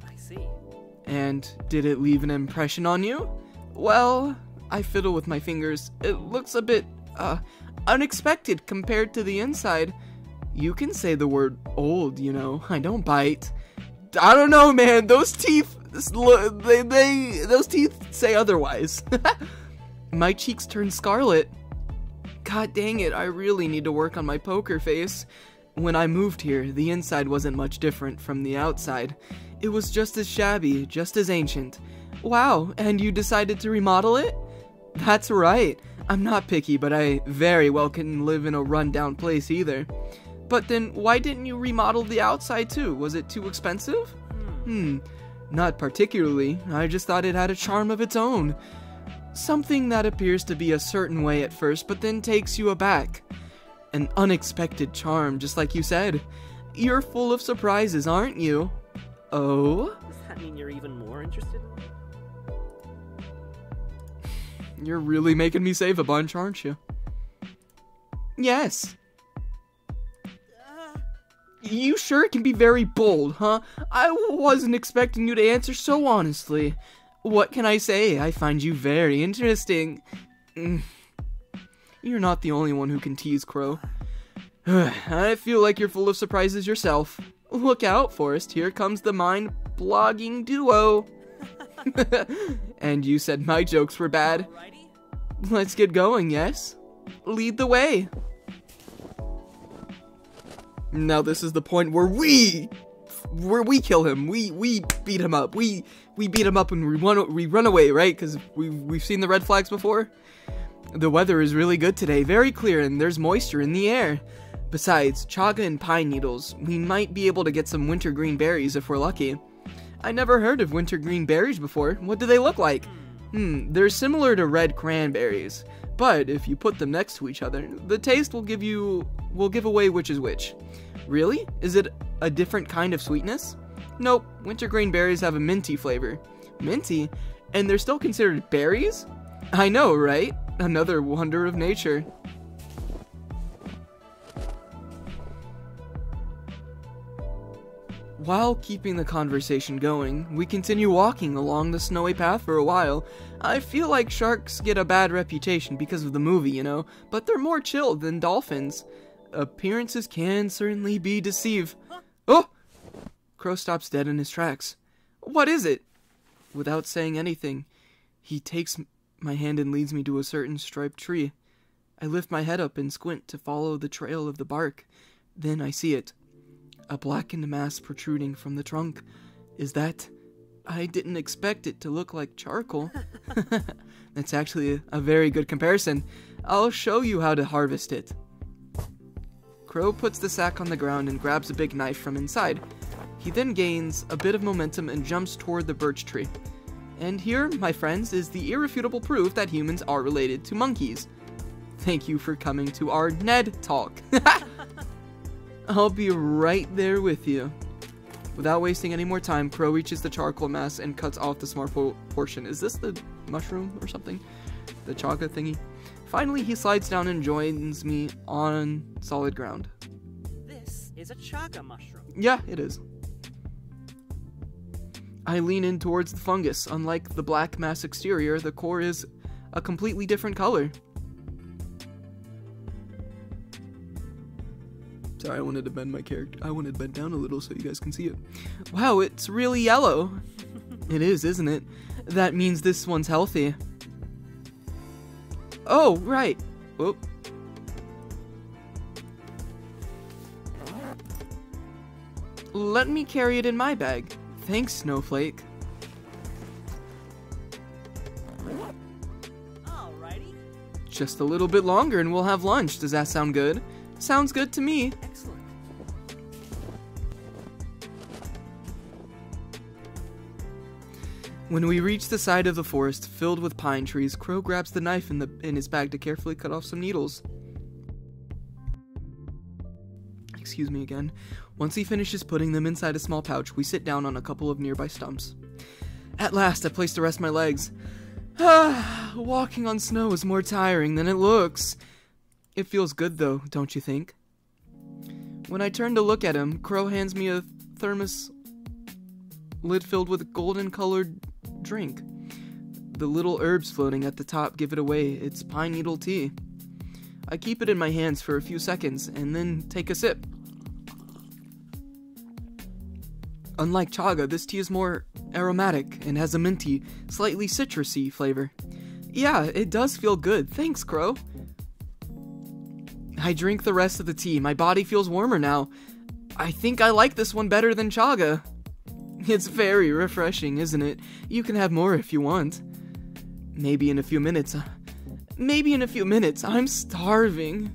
I see. And did it leave an impression on you? Well, I fiddle with my fingers. It looks a bit, unexpected compared to the inside. You can say the word old, you know. I don't bite. I don't know, man. Those teeth, those teeth say otherwise. My cheeks turn scarlet. God dang it, I really need to work on my poker face. When I moved here, the inside wasn't much different from the outside. It was just as shabby, just as ancient. Wow, and you decided to remodel it? That's right. I'm not picky, but I very well can live in a run-down place either. But then, why didn't you remodel the outside too? Was it too expensive? Not particularly. I just thought it had a charm of its own. Something that appears to be a certain way at first, but then takes you aback. An unexpected charm, just like you said. You're full of surprises, aren't you? Oh? Does that mean you're even more interested in me? You're really making me save a bunch, aren't you? Yes. You sure can be very bold, huh? I wasn't expecting you to answer so honestly. What can I say? I find you very interesting. You're not the only one who can tease, Crow. I feel like you're full of surprises yourself. Look out, Forrest. Here comes the mind-blogging duo. And you said my jokes were bad. Alrighty. Let's get going, yes? Lead the way. Now this is the point where we kill him. We beat him up. We beat him up and we run away, right? Because we've seen the red flags before. The weather is really good today, very clear, and there's moisture in the air. Besides, chaga and pine needles. We might be able to get some wintergreen berries if we're lucky. I never heard of wintergreen berries before. What do they look like? They're similar to red cranberries, but if you put them next to each other, the taste will give away which is which. Really? Is it a different kind of sweetness? Nope, wintergreen berries have a minty flavor. Minty? And they're still considered berries? I know, right? Another wonder of nature. While keeping the conversation going, we continue walking along the snowy path for a while. I feel like sharks get a bad reputation because of the movie, you know, but they're more chilled than dolphins. Appearances can certainly be deceive. Oh! Crow stops dead in his tracks. What is it? Without saying anything, he takes my hand and leads me to a certain striped tree. I lift my head up and squint to follow the trail of the bark. Then I see it. A blackened mass protruding from the trunk. Is that... I didn't expect it to look like charcoal. That's actually a very good comparison. I'll show you how to harvest it. Crow puts the sack on the ground and grabs a big knife from inside. He then gains a bit of momentum and jumps toward the birch tree. And here, my friends, is the irrefutable proof that humans are related to monkeys. Thank you for coming to our Ned Talk. I'll be right there with you. Without wasting any more time, Crow reaches the charcoal mass and cuts off the small portion. Is this the mushroom or something? The chaga thingy? Finally, he slides down and joins me on solid ground. This is a chaga mushroom. Yeah, it is. I lean in towards the fungus. Unlike the black mass exterior, the core is a completely different color. Sorry, I wanted to bend my character. I wanted to bend down a little so you guys can see it. Wow, it's really yellow. It is, isn't it? That means this one's healthy. Oh, right. Whoop. Let me carry it in my bag. Thanks, Snowflake. Alrighty. Just a little bit longer and we'll have lunch. Does that sound good? Sounds good to me. Excellent. When we reach the side of the forest filled with pine trees, Crow grabs the knife in his bag to carefully cut off some needles. Excuse me again. Once he finishes putting them inside a small pouch, we sit down on a couple of nearby stumps. At last, I place to rest my legs. Walking on snow is more tiring than it looks. It feels good though, don't you think? When I turn to look at him, Crow hands me a thermos lid filled with golden colored drink. The little herbs floating at the top give it away. It's pine needle tea. I keep it in my hands for a few seconds and then take a sip. Unlike chaga, this tea is more aromatic and has a minty, slightly citrusy flavor. Yeah, it does feel good. Thanks, Crow. I drink the rest of the tea. My body feels warmer now. I think I like this one better than chaga. It's very refreshing, isn't it? You can have more if you want. Maybe in a few minutes. I'm starving.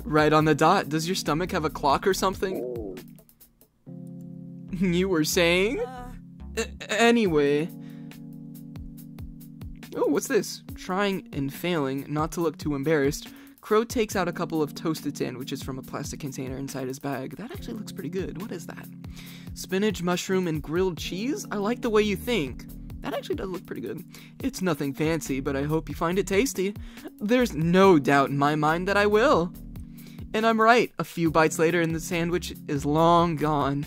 Right on the dot. Does your stomach have a clock or something? You were saying? Anyway. Oh, what's this? Trying and failing not to look too embarrassed, Crow takes out a couple of toasted sandwiches from a plastic container inside his bag. That actually looks pretty good. What is that? Spinach, mushroom, and grilled cheese? I like the way you think. That actually does look pretty good. It's nothing fancy, but I hope you find it tasty. There's no doubt in my mind that I will. And I'm right. A few bites later and the sandwich is long gone.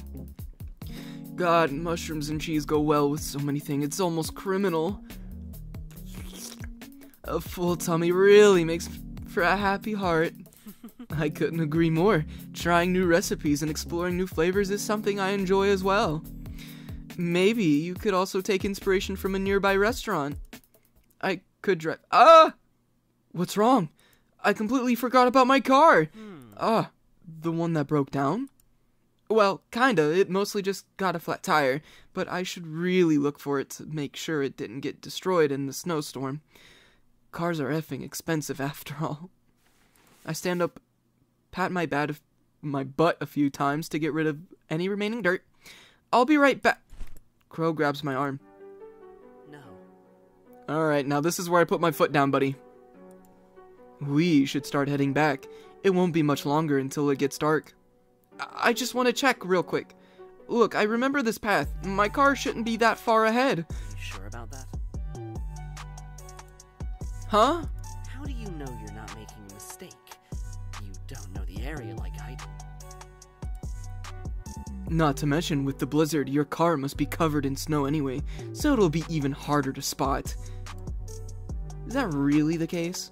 God, mushrooms and cheese go well with so many things. It's almost criminal. A full tummy really makes for a happy heart. I couldn't agree more. Trying new recipes and exploring new flavors is something I enjoy as well. Maybe you could also take inspiration from a nearby restaurant. I could drive. What's wrong? I completely forgot about my car. The one that broke down? Well, kinda. It mostly just got a flat tire, but I should really look for it to make sure it didn't get destroyed in the snowstorm. Cars are effing expensive after all. I stand up, pat my butt a few times to get rid of any remaining dirt. I'll be right back. Crow grabs my arm. No. Alright, now this is where I put my foot down, buddy. We should start heading back. It won't be much longer until it gets dark. I just want to check real quick. Look, I remember this path. My car shouldn't be that far ahead. You sure about that? Huh? How do you know you're not making a mistake? You don't know the area like I do. Not to mention, with the blizzard, your car must be covered in snow anyway, so it'll be even harder to spot. Is that really the case?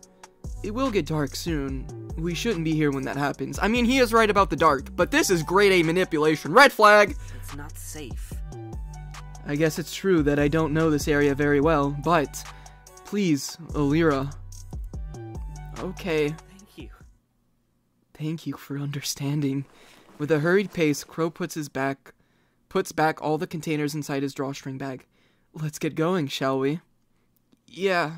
It will get dark soon. We shouldn't be here when that happens. I mean, he is right about the dark, but this is grade A manipulation. Red flag! It's not safe. I guess it's true that I don't know this area very well, but please, Alira. Okay. Thank you. Thank you for understanding. With a hurried pace, Crow puts back all the containers inside his drawstring bag. Let's get going, shall we? Yeah.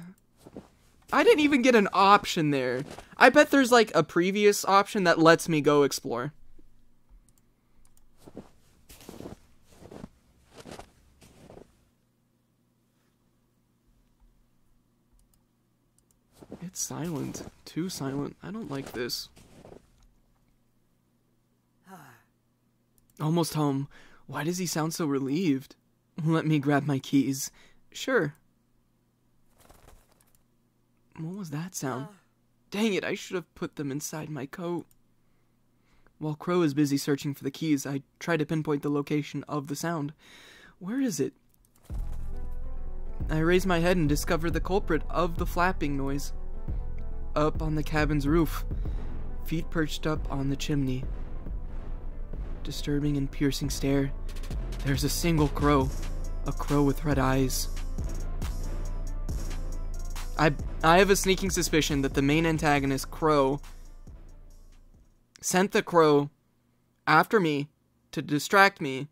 I didn't even get an option there. I bet there's like a previous option that lets me go explore. It's silent. Too silent. I don't like this. Almost home. Why does he sound so relieved? Let me grab my keys. Sure. What was that sound? Dang it, I should have put them inside my coat. While Crow is busy searching for the keys, I try to pinpoint the location of the sound. Where is it? I raise my head and discover the culprit of the flapping noise. Up on the cabin's roof, feet perched up on the chimney. Disturbing and piercing stare. There's a single crow. A crow with red eyes. I have a sneaking suspicion that the main antagonist, Crow, sent the crow after me to distract me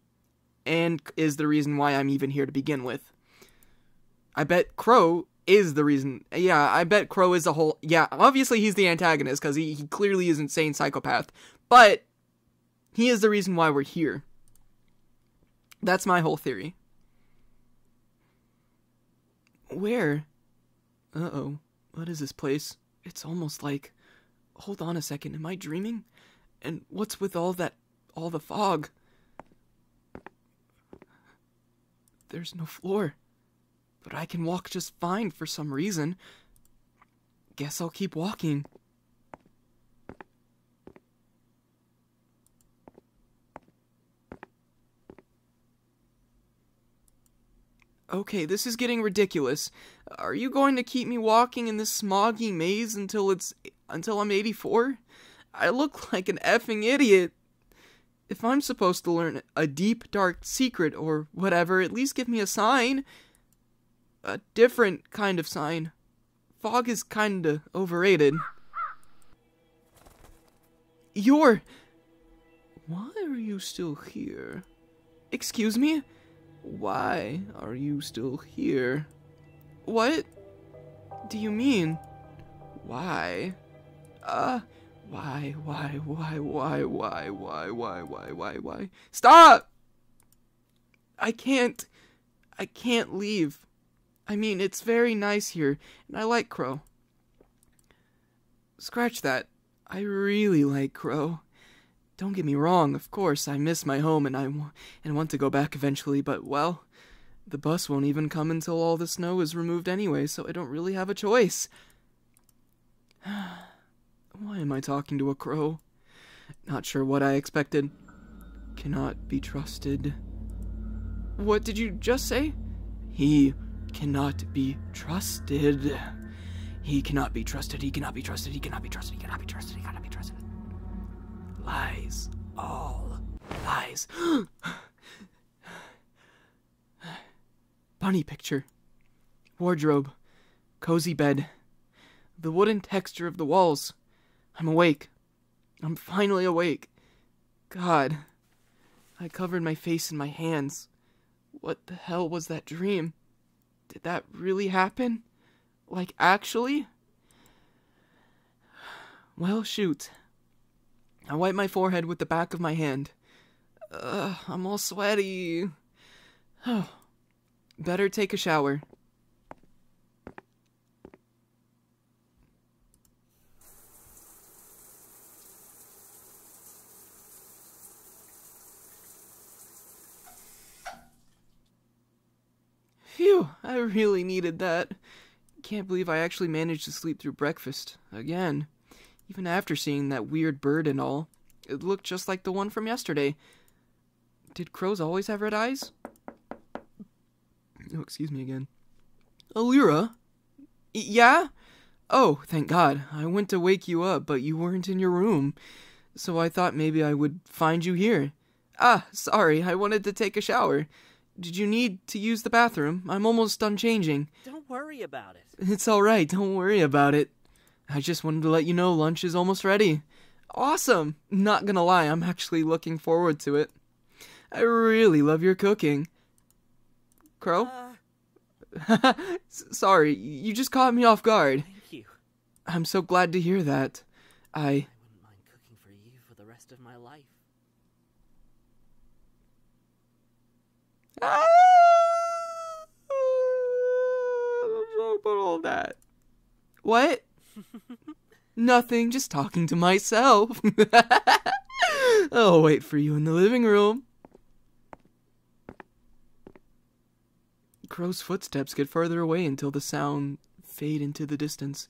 and is the reason why I'm even here to begin with. I bet Crow is the reason. Yeah, I bet Crow is the whole... Yeah, obviously he's the antagonist because he clearly is an insane psychopath. But he is the reason why we're here. That's my whole theory. Where? Uh-oh. What is this place? It's almost like... Hold on a second, am I dreaming? And what's with all the fog? There's no floor. But I can walk just fine for some reason. Guess I'll keep walking. Okay, this is getting ridiculous. Are you going to keep me walking in this smoggy maze until I'm 84? I look like an effing idiot. If I'm supposed to learn a deep, dark secret or whatever, at least give me a sign. A different kind of sign. Fog is kinda overrated. Why are you still here? Excuse me? Why are you still here? What do you mean? Why? Why? Stop! I can't leave. I mean, it's very nice here, and I like Crow. Scratch that. I really like Crow. Don't get me wrong, of course, I miss my home and I want to go back eventually, but, well, the bus won't even come until all the snow is removed anyway, so I don't really have a choice. Why am I talking to a crow? Not sure what I expected. Cannot be trusted. What did you just say? He cannot be trusted. He cannot be trusted. He cannot be trusted. He cannot be trusted. He cannot be trusted. He cannot be trusted. Lies. All lies. Bunny picture. Wardrobe. Cozy bed. The wooden texture of the walls. I'm awake. I'm finally awake. God. I covered my face in my hands. What the hell was that dream? Did that really happen? Like, actually? Well, shoot. I wipe my forehead with the back of my hand. I'm all sweaty. Oh, better take a shower. Phew, I really needed that. Can't believe I actually managed to sleep through breakfast. Again. Even after seeing that weird bird and all. It looked just like the one from yesterday. Did crows always have red eyes? Oh, excuse me again. Alira? Yeah? Oh, thank God. I went to wake you up, but you weren't in your room. So I thought maybe I would find you here. Ah, sorry, I wanted to take a shower. Did you need to use the bathroom? I'm almost done changing. Don't worry about it. It's alright, don't worry about it. I just wanted to let you know lunch is almost ready. Awesome! Not gonna lie, I'm actually looking forward to it. I really love your cooking. Crow? Sorry, you just caught me off guard. Thank you. I'm so glad to hear that. I wouldn't mind cooking for you for the rest of my life. About all that. What? Nothing, just talking to myself. I'll wait for you in the living room. Crow's footsteps get further away until the sound fade into the distance.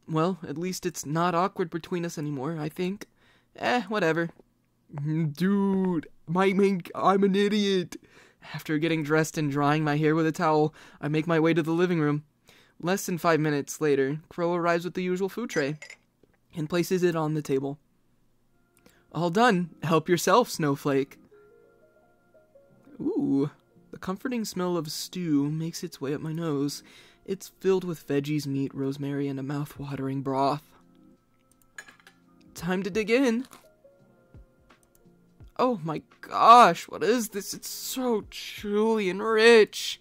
Well, at least it's not awkward between us anymore, I think. Whatever. Dude, I'm an idiot. After getting dressed and drying my hair with a towel, I make my way to the living room. Less than 5 minutes later, Crow arrives with the usual food tray and places it on the table. All done. Help yourself, Snowflake. Ooh, the comforting smell of stew makes its way up my nose. It's filled with veggies, meat, rosemary, and a mouth-watering broth. Time to dig in. Oh my gosh, what is this? It's so chewy and rich.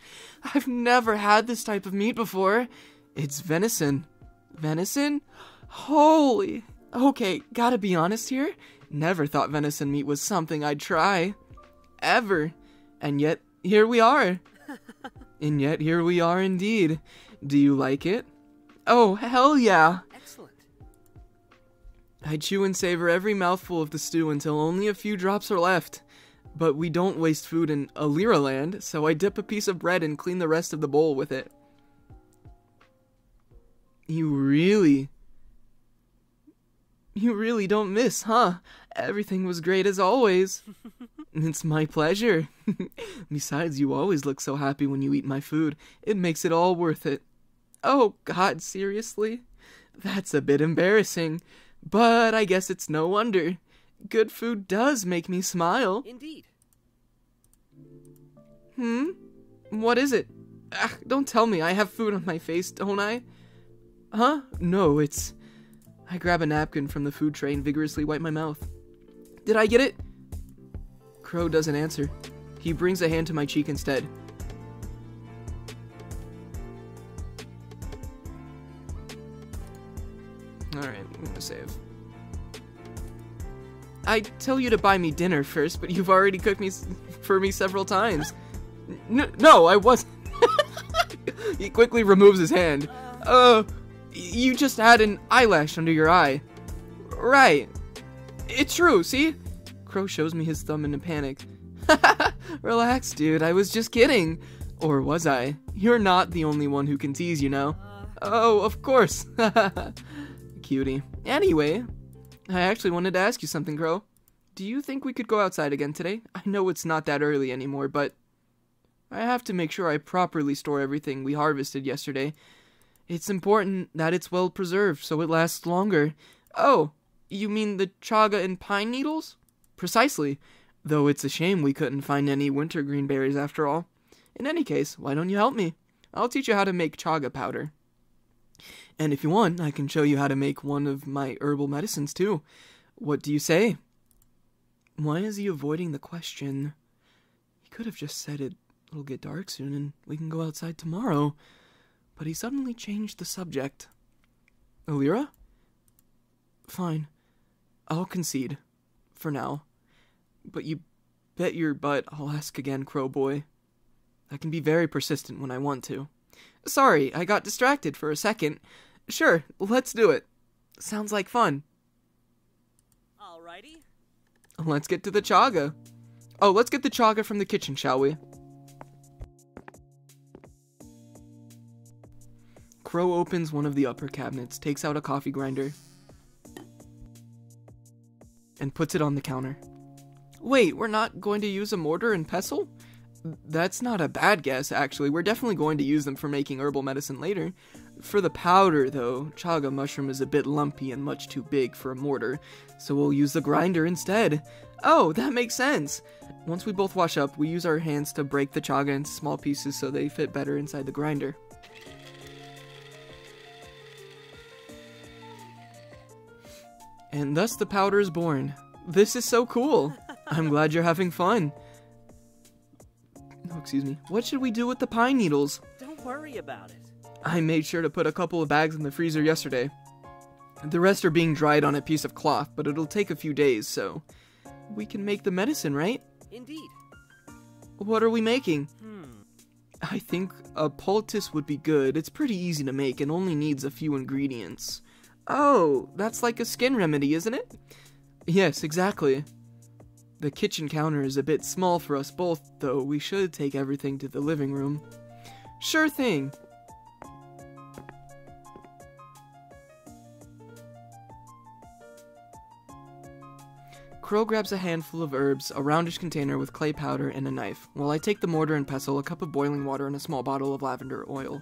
I've never had this type of meat before. It's venison. Venison? Holy. Okay, gotta be honest here. Never thought venison meat was something I'd try. Ever. And yet, here we are. And yet, here we are indeed. Do you like it? Oh, hell yeah. Excellent. I chew and savor every mouthful of the stew until only a few drops are left. But we don't waste food in Alira land, so I dip a piece of bread and clean the rest of the bowl with it. You really don't miss, huh? Everything was great as always. It's my pleasure. Besides, you always look so happy when you eat my food. It makes it all worth it. Oh, God, seriously? That's a bit embarrassing. But I guess it's no wonder. Good food does make me smile. Indeed. What is it? Don't tell me I have food on my face, don't I? Huh? No, it's... I grab a napkin from the food tray and vigorously wipe my mouth. Did I get it? Crow doesn't answer. He brings a hand to my cheek instead. Alright, I'm gonna save. I tell you to buy me dinner first, but you've already cooked for me several times. No, I wasn't. He quickly removes his hand. You just had an eyelash under your eye. Right. It's true, see? Crow shows me his thumb in a panic. Relax, dude, I was just kidding. Or was I? You're not the only one who can tease, you know. Oh, of course. Cutie. Anyway, I actually wanted to ask you something, Crow. Do you think we could go outside again today? I know it's not that early anymore, but I have to make sure I properly store everything we harvested yesterday. It's important that it's well preserved so it lasts longer. Oh, you mean the chaga and pine needles? Precisely. Though it's a shame we couldn't find any wintergreen berries after all. In any case, why don't you help me? I'll teach you how to make chaga powder. And if you want, I can show you how to make one of my herbal medicines too. What do you say? Why is he avoiding the question? He could have just said it'll get dark soon and we can go outside tomorrow. But he suddenly changed the subject. Alira? Fine. I'll concede. For now. But you bet your butt I'll ask again, Crow Boy. I can be very persistent when I want to. Sorry, I got distracted for a second. Sure, let's do it. Sounds like fun. Alrighty. Let's get to the chaga. Oh, let's get the chaga from the kitchen, shall we? Crow opens one of the upper cabinets, takes out a coffee grinder, and puts it on the counter. Wait, we're not going to use a mortar and pestle? That's not a bad guess, actually. We're definitely going to use them for making herbal medicine later. For the powder, though, chaga mushroom is a bit lumpy and much too big for a mortar, so we'll use the grinder instead. Oh, that makes sense. Once we both wash up, we use our hands to break the chaga into small pieces so they fit better inside the grinder. And thus the powder is born. This is so cool. I'm glad you're having fun. Oh, excuse me. What should we do with the pine needles? Don't worry about it. I made sure to put a couple of bags in the freezer yesterday. The rest are being dried on a piece of cloth, but it'll take a few days, so we can make the medicine, right? Indeed. What are we making? I think a poultice would be good. It's pretty easy to make and only needs a few ingredients. Oh, that's like a skin remedy, isn't it? Yes, exactly. The kitchen counter is a bit small for us both, though we should take everything to the living room. Sure thing. Crow grabs a handful of herbs, a roundish container with clay powder, and a knife, while I take the mortar and pestle, a cup of boiling water, and a small bottle of lavender oil.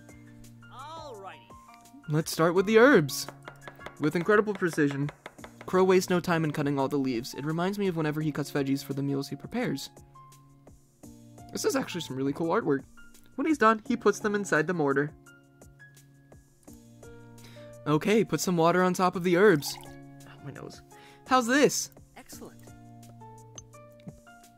Alrighty. Let's start with the herbs. With incredible precision, Crow wastes no time in cutting all the leaves. It reminds me of whenever he cuts veggies for the meals he prepares. This is actually some really cool artwork. When he's done, he puts them inside the mortar. Okay, put some water on top of the herbs. Oh, my nose. How's this? Excellent.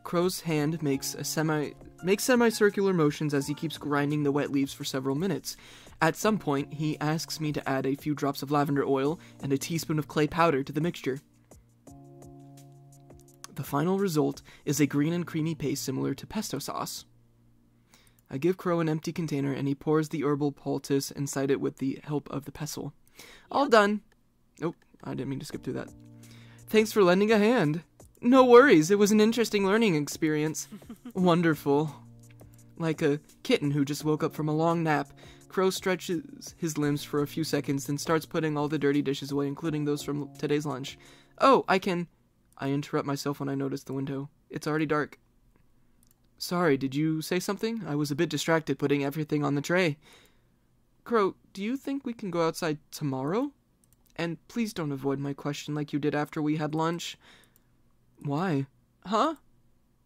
Crow's hand makes semicircular motions as he keeps grinding the wet leaves for several minutes. At some point, he asks me to add a few drops of lavender oil and a teaspoon of clay powder to the mixture. The final result is a green and creamy paste similar to pesto sauce. I give Crow an empty container and he pours the herbal poultice inside it with the help of the pestle. All done. Oh, I didn't mean to skip through that. Thanks for lending a hand. No worries, it was an interesting learning experience. Wonderful. Like a kitten who just woke up from a long nap, Crow stretches his limbs for a few seconds, then starts putting all the dirty dishes away, including those from today's lunch. Oh, I interrupt myself when I notice the window. It's already dark. Sorry, did you say something? I was a bit distracted putting everything on the tray. Crow, do you think we can go outside tomorrow? And please don't avoid my question like you did after we had lunch. Why? Huh?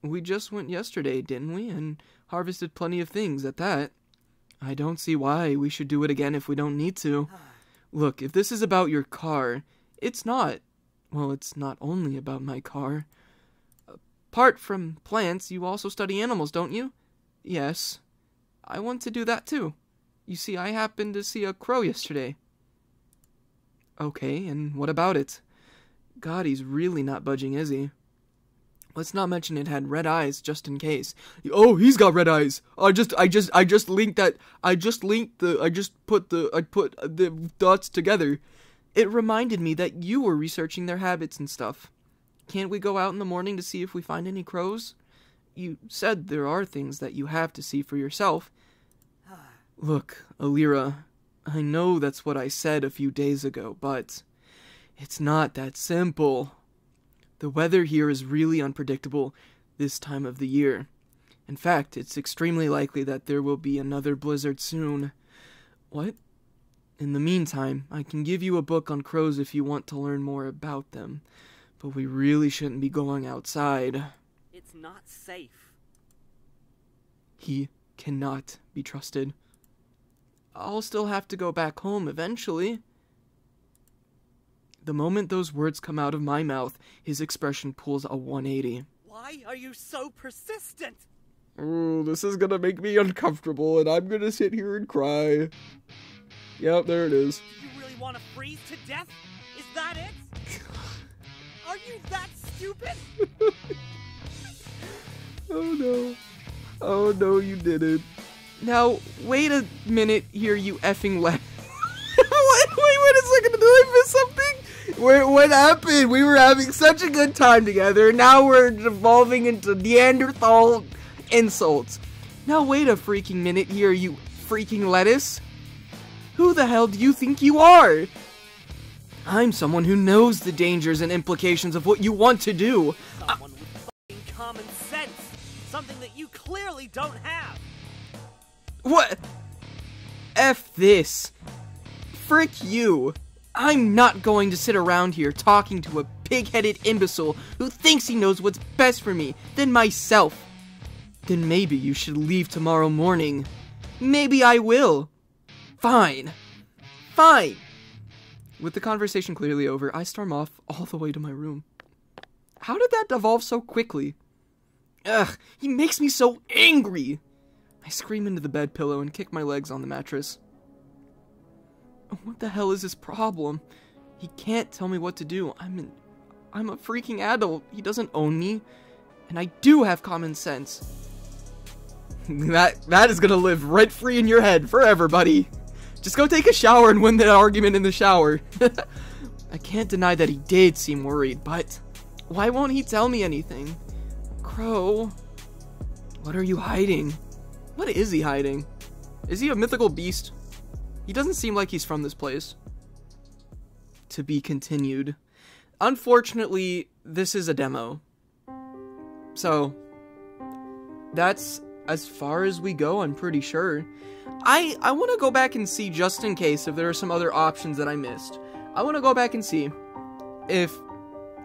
We just went yesterday, didn't we? And harvested plenty of things at that. I don't see why we should do it again if we don't need to. Look, if this is about your car, it's not. Well, it's not only about my car. Apart from plants, you also study animals, don't you? Yes. I want to do that too. You see, I happened to see a crow yesterday. Okay, and what about it? God, he's really not budging, is he? Let's not mention it had red eyes, just in case. Oh, he's got red eyes. I put the dots together. It reminded me that you were researching their habits and stuff. Can't we go out in the morning to see if we find any crows? You said there are things that you have to see for yourself. Look, Alira, I know that's what I said a few days ago, but it's not that simple. The weather here is really unpredictable this time of the year. In fact, it's extremely likely that there will be another blizzard soon. What? In the meantime, I can give you a book on crows if you want to learn more about them. But we really shouldn't be going outside. It's not safe. He cannot be trusted. I'll still have to go back home eventually. The moment those words come out of my mouth, his expression pulls a 180. Why are you so persistent? Oh, this is gonna make me uncomfortable, and I'm gonna sit here and cry. Yep, there it is. Do you really want to freeze to death? Is that it? Are you that stupid? Oh no. Oh no, you didn't. Now, wait a minute here, you effing wait a second, did I miss something? What happened? We were having such a good time together, now we're devolving into Neanderthal insults. Now wait a freaking minute here, you freaking lettuce. Who the hell do you think you are? I'm someone who knows the dangers and implications of what you want to do. Someone with fucking common sense. Something that you clearly don't have. What? F this. Frick you. I'm not going to sit around here talking to a pig-headed imbecile who thinks he knows what's best for me than myself. Then maybe you should leave tomorrow morning. Maybe I will. Fine. Fine. With the conversation clearly over, I storm off all the way to my room. How did that devolve so quickly? Ugh, he makes me so angry. I scream into the bed pillow and kick my legs on the mattress. What the hell is his problem? He can't tell me what to do. I'm a freaking adult. He doesn't own me. And I do have common sense. That is gonna live rent-free in your head forever, buddy. Just go take a shower and win that argument in the shower. I can't deny that he did seem worried, but why won't he tell me anything? Crow, what are you hiding? What is he hiding? Is he a mythical beast? He doesn't seem like he's from this place. To be continued. Unfortunately, this is a demo. So, that's as far as we go, I'm pretty sure. I want to go back and see, just in case, if there are some other options that I missed. I want to go back and see if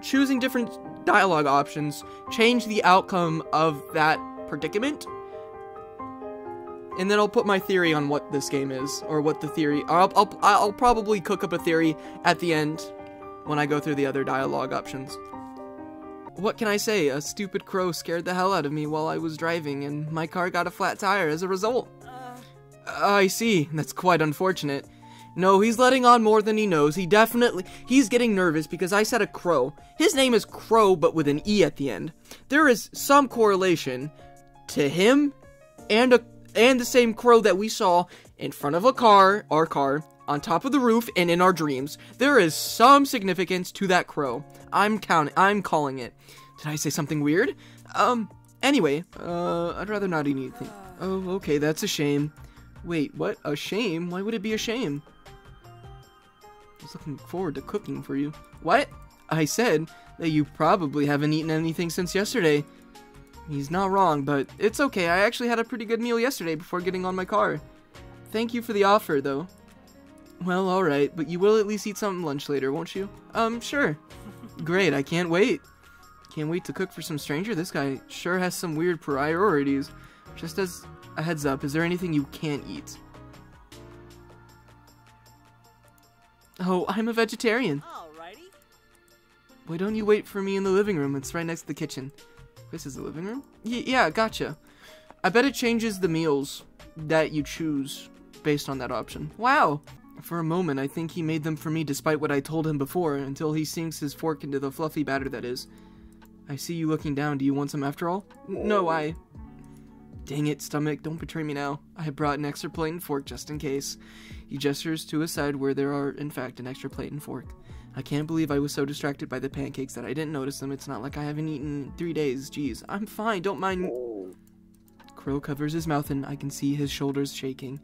choosing different dialogue options change the outcome of that predicament. And then I'll put my theory on what this game is, or what the theory. I'll probably cook up a theory at the end when I go through the other dialogue options. What can I say? A stupid crow scared the hell out of me while I was driving, and my car got a flat tire as a result. I see. That's quite unfortunate. No, he's letting on more than he knows. He's getting nervous because I said a crow. His name is Crow, but with an E at the end. There is some correlation to him and the same crow that we saw in front of our car, on top of the roof, and in our dreams. There is some significance to that crow. I'm calling it. Did I say something weird? Anyway, I'd rather not eat anything. Oh, okay, that's a shame. Wait, what? A shame? Why would it be a shame? I was looking forward to cooking for you. What? I said that you probably haven't eaten anything since yesterday. He's not wrong, but it's okay. I actually had a pretty good meal yesterday before getting on my car. Thank you for the offer, though. Well, alright, but you will at least eat some lunch later, won't you? Sure. Great, I can't wait. Can't wait to cook for some stranger. This guy sure has some weird priorities. Just as a heads up, is there anything you can't eat? Oh, I'm a vegetarian. Alrighty. Why don't you wait for me in the living room? It's right next to the kitchen. This is the living room? Yeah, gotcha. I bet it changes the meals that you choose based on that option. Wow. For a moment, I think he made them for me despite what I told him before, until he sinks his fork into the fluffy batter that is. I see you looking down. Do you want some after all? No, Dang it, stomach, don't betray me now. I brought an extra plate and fork just in case. He gestures to a side where there are, in fact, an extra plate and fork. I can't believe I was so distracted by the pancakes that I didn't notice them. It's not like I haven't eaten in 3 days. Jeez, I'm fine, don't mind. Crow covers his mouth and I can see his shoulders shaking.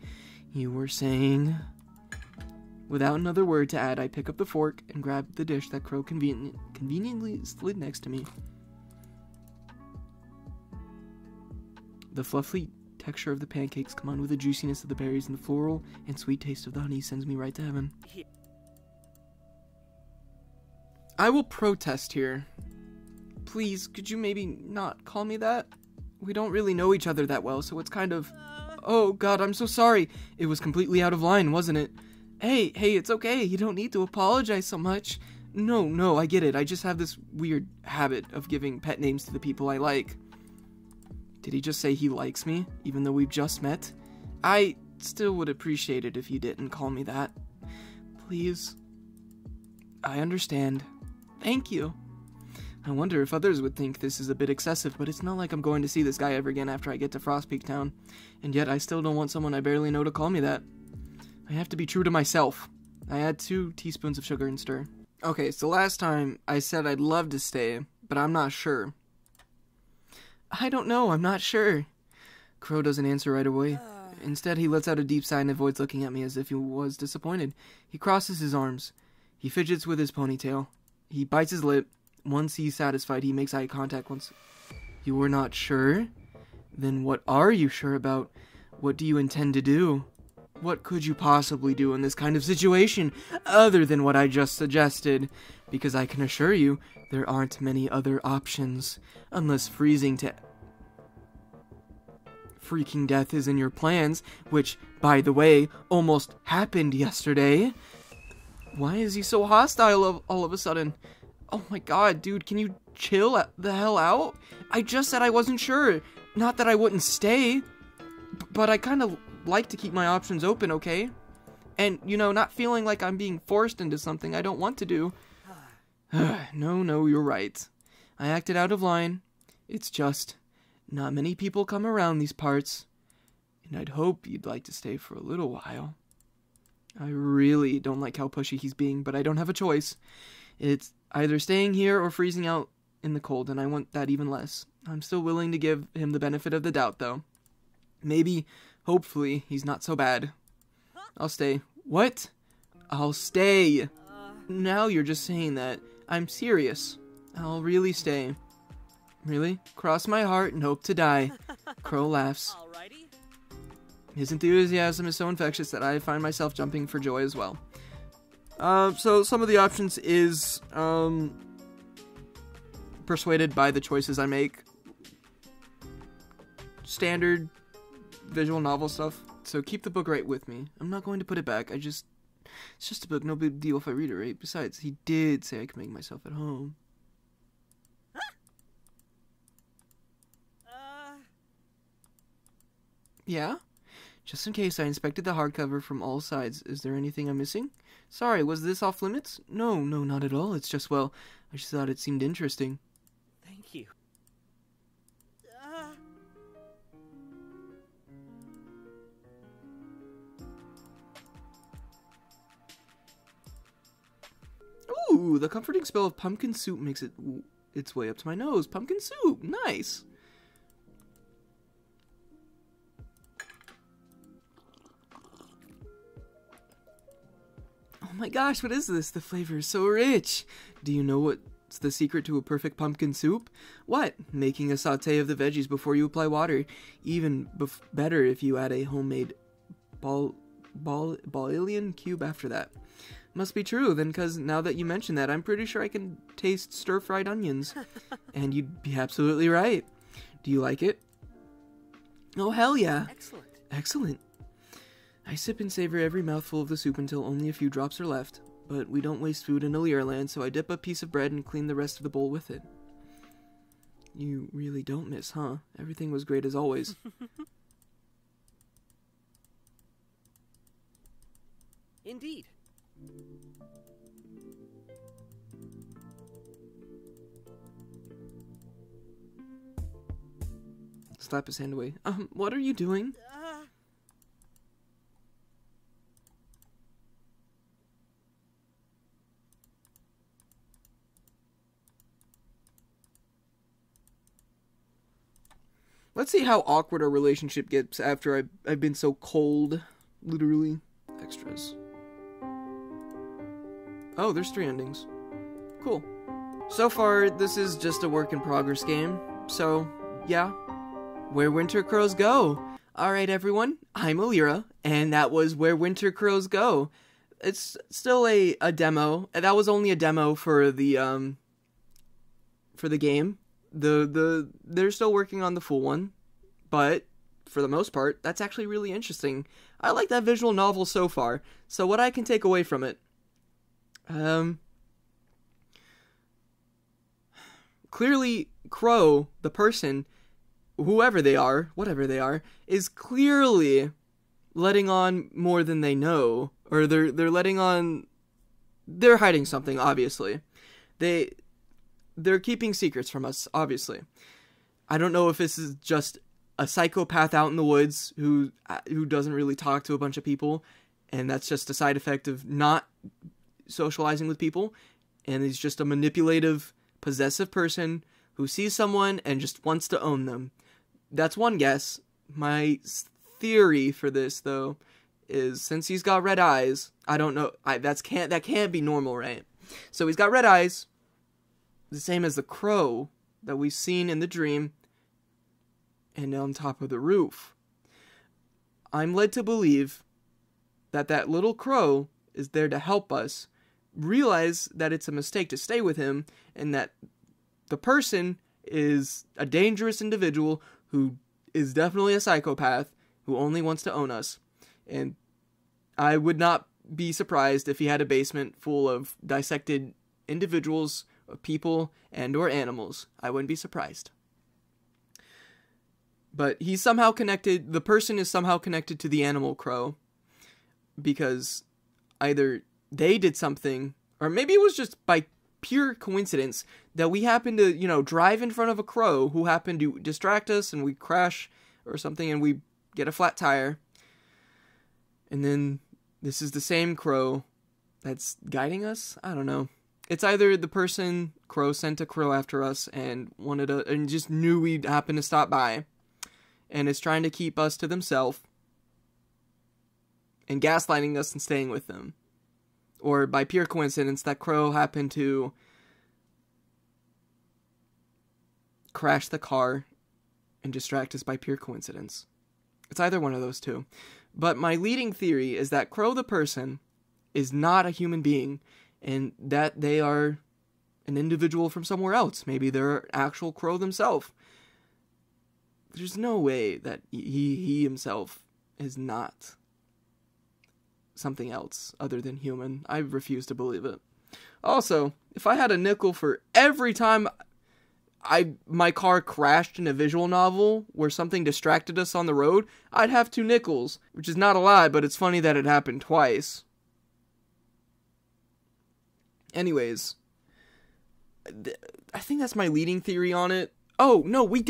You were saying... Without another word to add, I pick up the fork and grab the dish that Crow conveniently slid next to me. The fluffy texture of the pancakes combined with the juiciness of the berries and the floral and sweet taste of the honey sends me right to heaven. I will protest here. Please, could you maybe not call me that? We don't really know each other that well, so it's kind of... Oh god, I'm so sorry. It was completely out of line, wasn't it? Hey, it's okay. You don't need to apologize so much. No, I get it. I just have this weird habit of giving pet names to the people I like. Did he just say he likes me, even though we've just met? I still would appreciate it if you didn't call me that. Please. I understand. Thank you. I wonder if others would think this is a bit excessive, but it's not like I'm going to see this guy ever again after I get to Frost Peak Town. And yet I still don't want someone I barely know to call me that. I have to be true to myself. I add 2 teaspoons of sugar and stir. Okay, so last time I said I'd love to stay, but I'm not sure. I don't know, I'm not sure. Crow doesn't answer right away. Instead, he lets out a deep sigh and avoids looking at me as if he was disappointed. He crosses his arms. He fidgets with his ponytail. He bites his lip. Once he's satisfied, he makes eye contact once. You were not sure? Then what are you sure about? What do you intend to do? What could you possibly do in this kind of situation, other than what I just suggested? Because I can assure you, there aren't many other options. Unless freezing to freaking death is in your plans, which, by the way, almost happened yesterday. Why is he so hostile all of a sudden? Oh my god, dude, can you chill the hell out? I just said I wasn't sure. Not that I wouldn't stay, but I kind of like to keep my options open, okay? And, you know, not feeling like I'm being forced into something I don't want to do. No, you're right. I acted out of line. It's just, not many people come around these parts. And I'd hope you'd like to stay for a little while. I really don't like how pushy he's being, but I don't have a choice. It's either staying here or freezing out in the cold, and I want that even less. I'm still willing to give him the benefit of the doubt, though. Maybe, hopefully, he's not so bad. I'll stay. What? I'll stay. Now you're just saying that. I'm serious. I'll really stay. Really? Cross my heart and hope to die. Crow laughs. Alrighty. His enthusiasm is so infectious that I find myself jumping for joy as well. So some of the options is, persuaded by the choices I make. Standard visual novel stuff. So keep the book right with me. I'm not going to put it back. It's just a book. No big deal if I read it, right? Besides, he did say I could make myself at home. Yeah? Just in case, I inspected the hardcover from all sides. Is there anything I'm missing? Sorry, was this off limits? No, not at all. It's just, well, I just thought it seemed interesting. Thank you. Ooh, the comforting smell of pumpkin soup makes its way up to my nose. Pumpkin soup, nice. Oh my gosh, what is this? The flavor is so rich. Do you know what What's the secret to a perfect pumpkin soup? What? Making a sauté of the veggies before you apply water. Even better if you add a homemade bouillon cube after that. Must be true, then, because now that you mention that, I'm pretty sure I can taste stir-fried onions. And you'd be absolutely right. Do you like it? Oh, hell yeah. Excellent. Excellent. I sip and savor every mouthful of the soup until only a few drops are left. But we don't waste food in Aliraland, so I dip a piece of bread and clean the rest of the bowl with it. You really don't miss, huh? Everything was great as always. Indeed. Slap his hand away. What are you doing? Let's see how awkward our relationship gets after I've been so cold. Literally. Extras. Oh, there's 3 endings. Cool. So far, this is just a work in progress game. So, yeah. Where Winter Crows Go. Alright, everyone. I'm Alira, and that was Where Winter Crows Go. It's still a demo. That was only a demo for the game. They're still working on the full one, but for the most part, that's actually really interesting. I like that visual novel so far. So what I can take away from it, clearly Crow, the person, whoever they are, whatever they are, is clearly letting on more than they know, or they're letting on. They're hiding something, obviously. They're keeping secrets from us, obviously. I don't know if this is just a psychopath out in the woods who doesn't really talk to a bunch of people, and that's just a side effect of not socializing with people, and he's just a manipulative, possessive person who sees someone and just wants to own them. That's one guess. My theory for this, though, is since he's got red eyes, I don't know, that can't be normal, right? So he's got red eyes, the same as the crow that we've seen in the dream, and on top of the roof. I'm led to believe that that little crow is there to help us realize that it's a mistake to stay with him, and that the person is a dangerous individual who is definitely a psychopath who only wants to own us. And I would not be surprised if he had a basement full of dissected individuals, people, and or animals. I wouldn't be surprised. But he's somehow connected, the person is somehow connected to the animal crow, because either they did something, or maybe it was just by pure coincidence that we happened to, drive in front of a crow who happened to distract us, and we crash or something, and we get a flat tire. And then this is the same crow that's guiding us? I don't know. It's either the person, crow, sent a crow after us and and just knew we'd happen to stop by, and is trying to keep us to themselves and gaslighting us and staying with them. Or by pure coincidence, that crow happened to crash the car and distract us by pure coincidence. It's either one of those two. But my leading theory is that Crow the person is not a human being, and that they are an individual from somewhere else. Maybe they're actual Crow themselves. There's no way that he himself is not something else other than human. I refuse to believe it. Also, if I had a nickel for every time my car crashed in a visual novel where something distracted us on the road, I'd have 2 nickels, which is not a lie, but it's funny that it happened twice. Anyways, I think that's my leading theory on it. Oh, no, they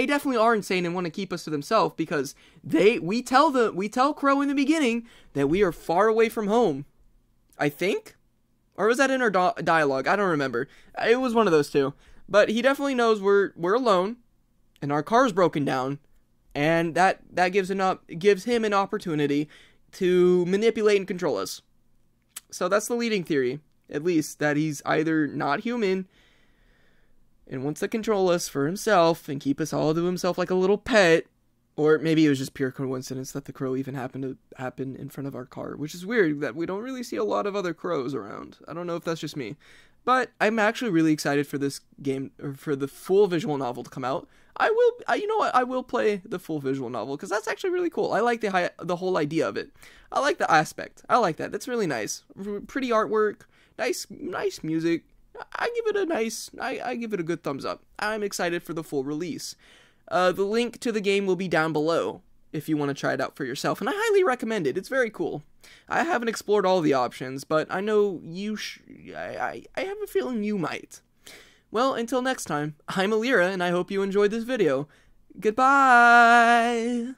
definitely are insane and want to keep us to themselves, because we tell Crow in the beginning that we are far away from home. I think? Or was that in our dialogue? I don't remember. It was one of those two. But he definitely knows we're alone, and our car's broken down, and that gives him an opportunity to manipulate and control us. So that's the leading theory, at least, that he's either not human, and wants to control us for himself and keep us all to himself like a little pet. Or maybe it was just pure coincidence that the crow even happened to happen in front of our car, which is weird that we don't really see a lot of other crows around. I don't know if that's just me. But I'm actually really excited for this game, or for the full visual novel to come out. You know what? I will play the full visual novel because that's actually really cool. I like the whole idea of it. I like the aspect. I like that. That's really nice. Pretty artwork, nice music. I give it a good thumbs up. I'm excited for the full release. The link to the game will be down below if you want to try it out for yourself, and I highly recommend it. It's very cool. I haven't explored all the options, but I know I have a feeling you might. Well, until next time, I'm Alira, and I hope you enjoyed this video. Goodbye!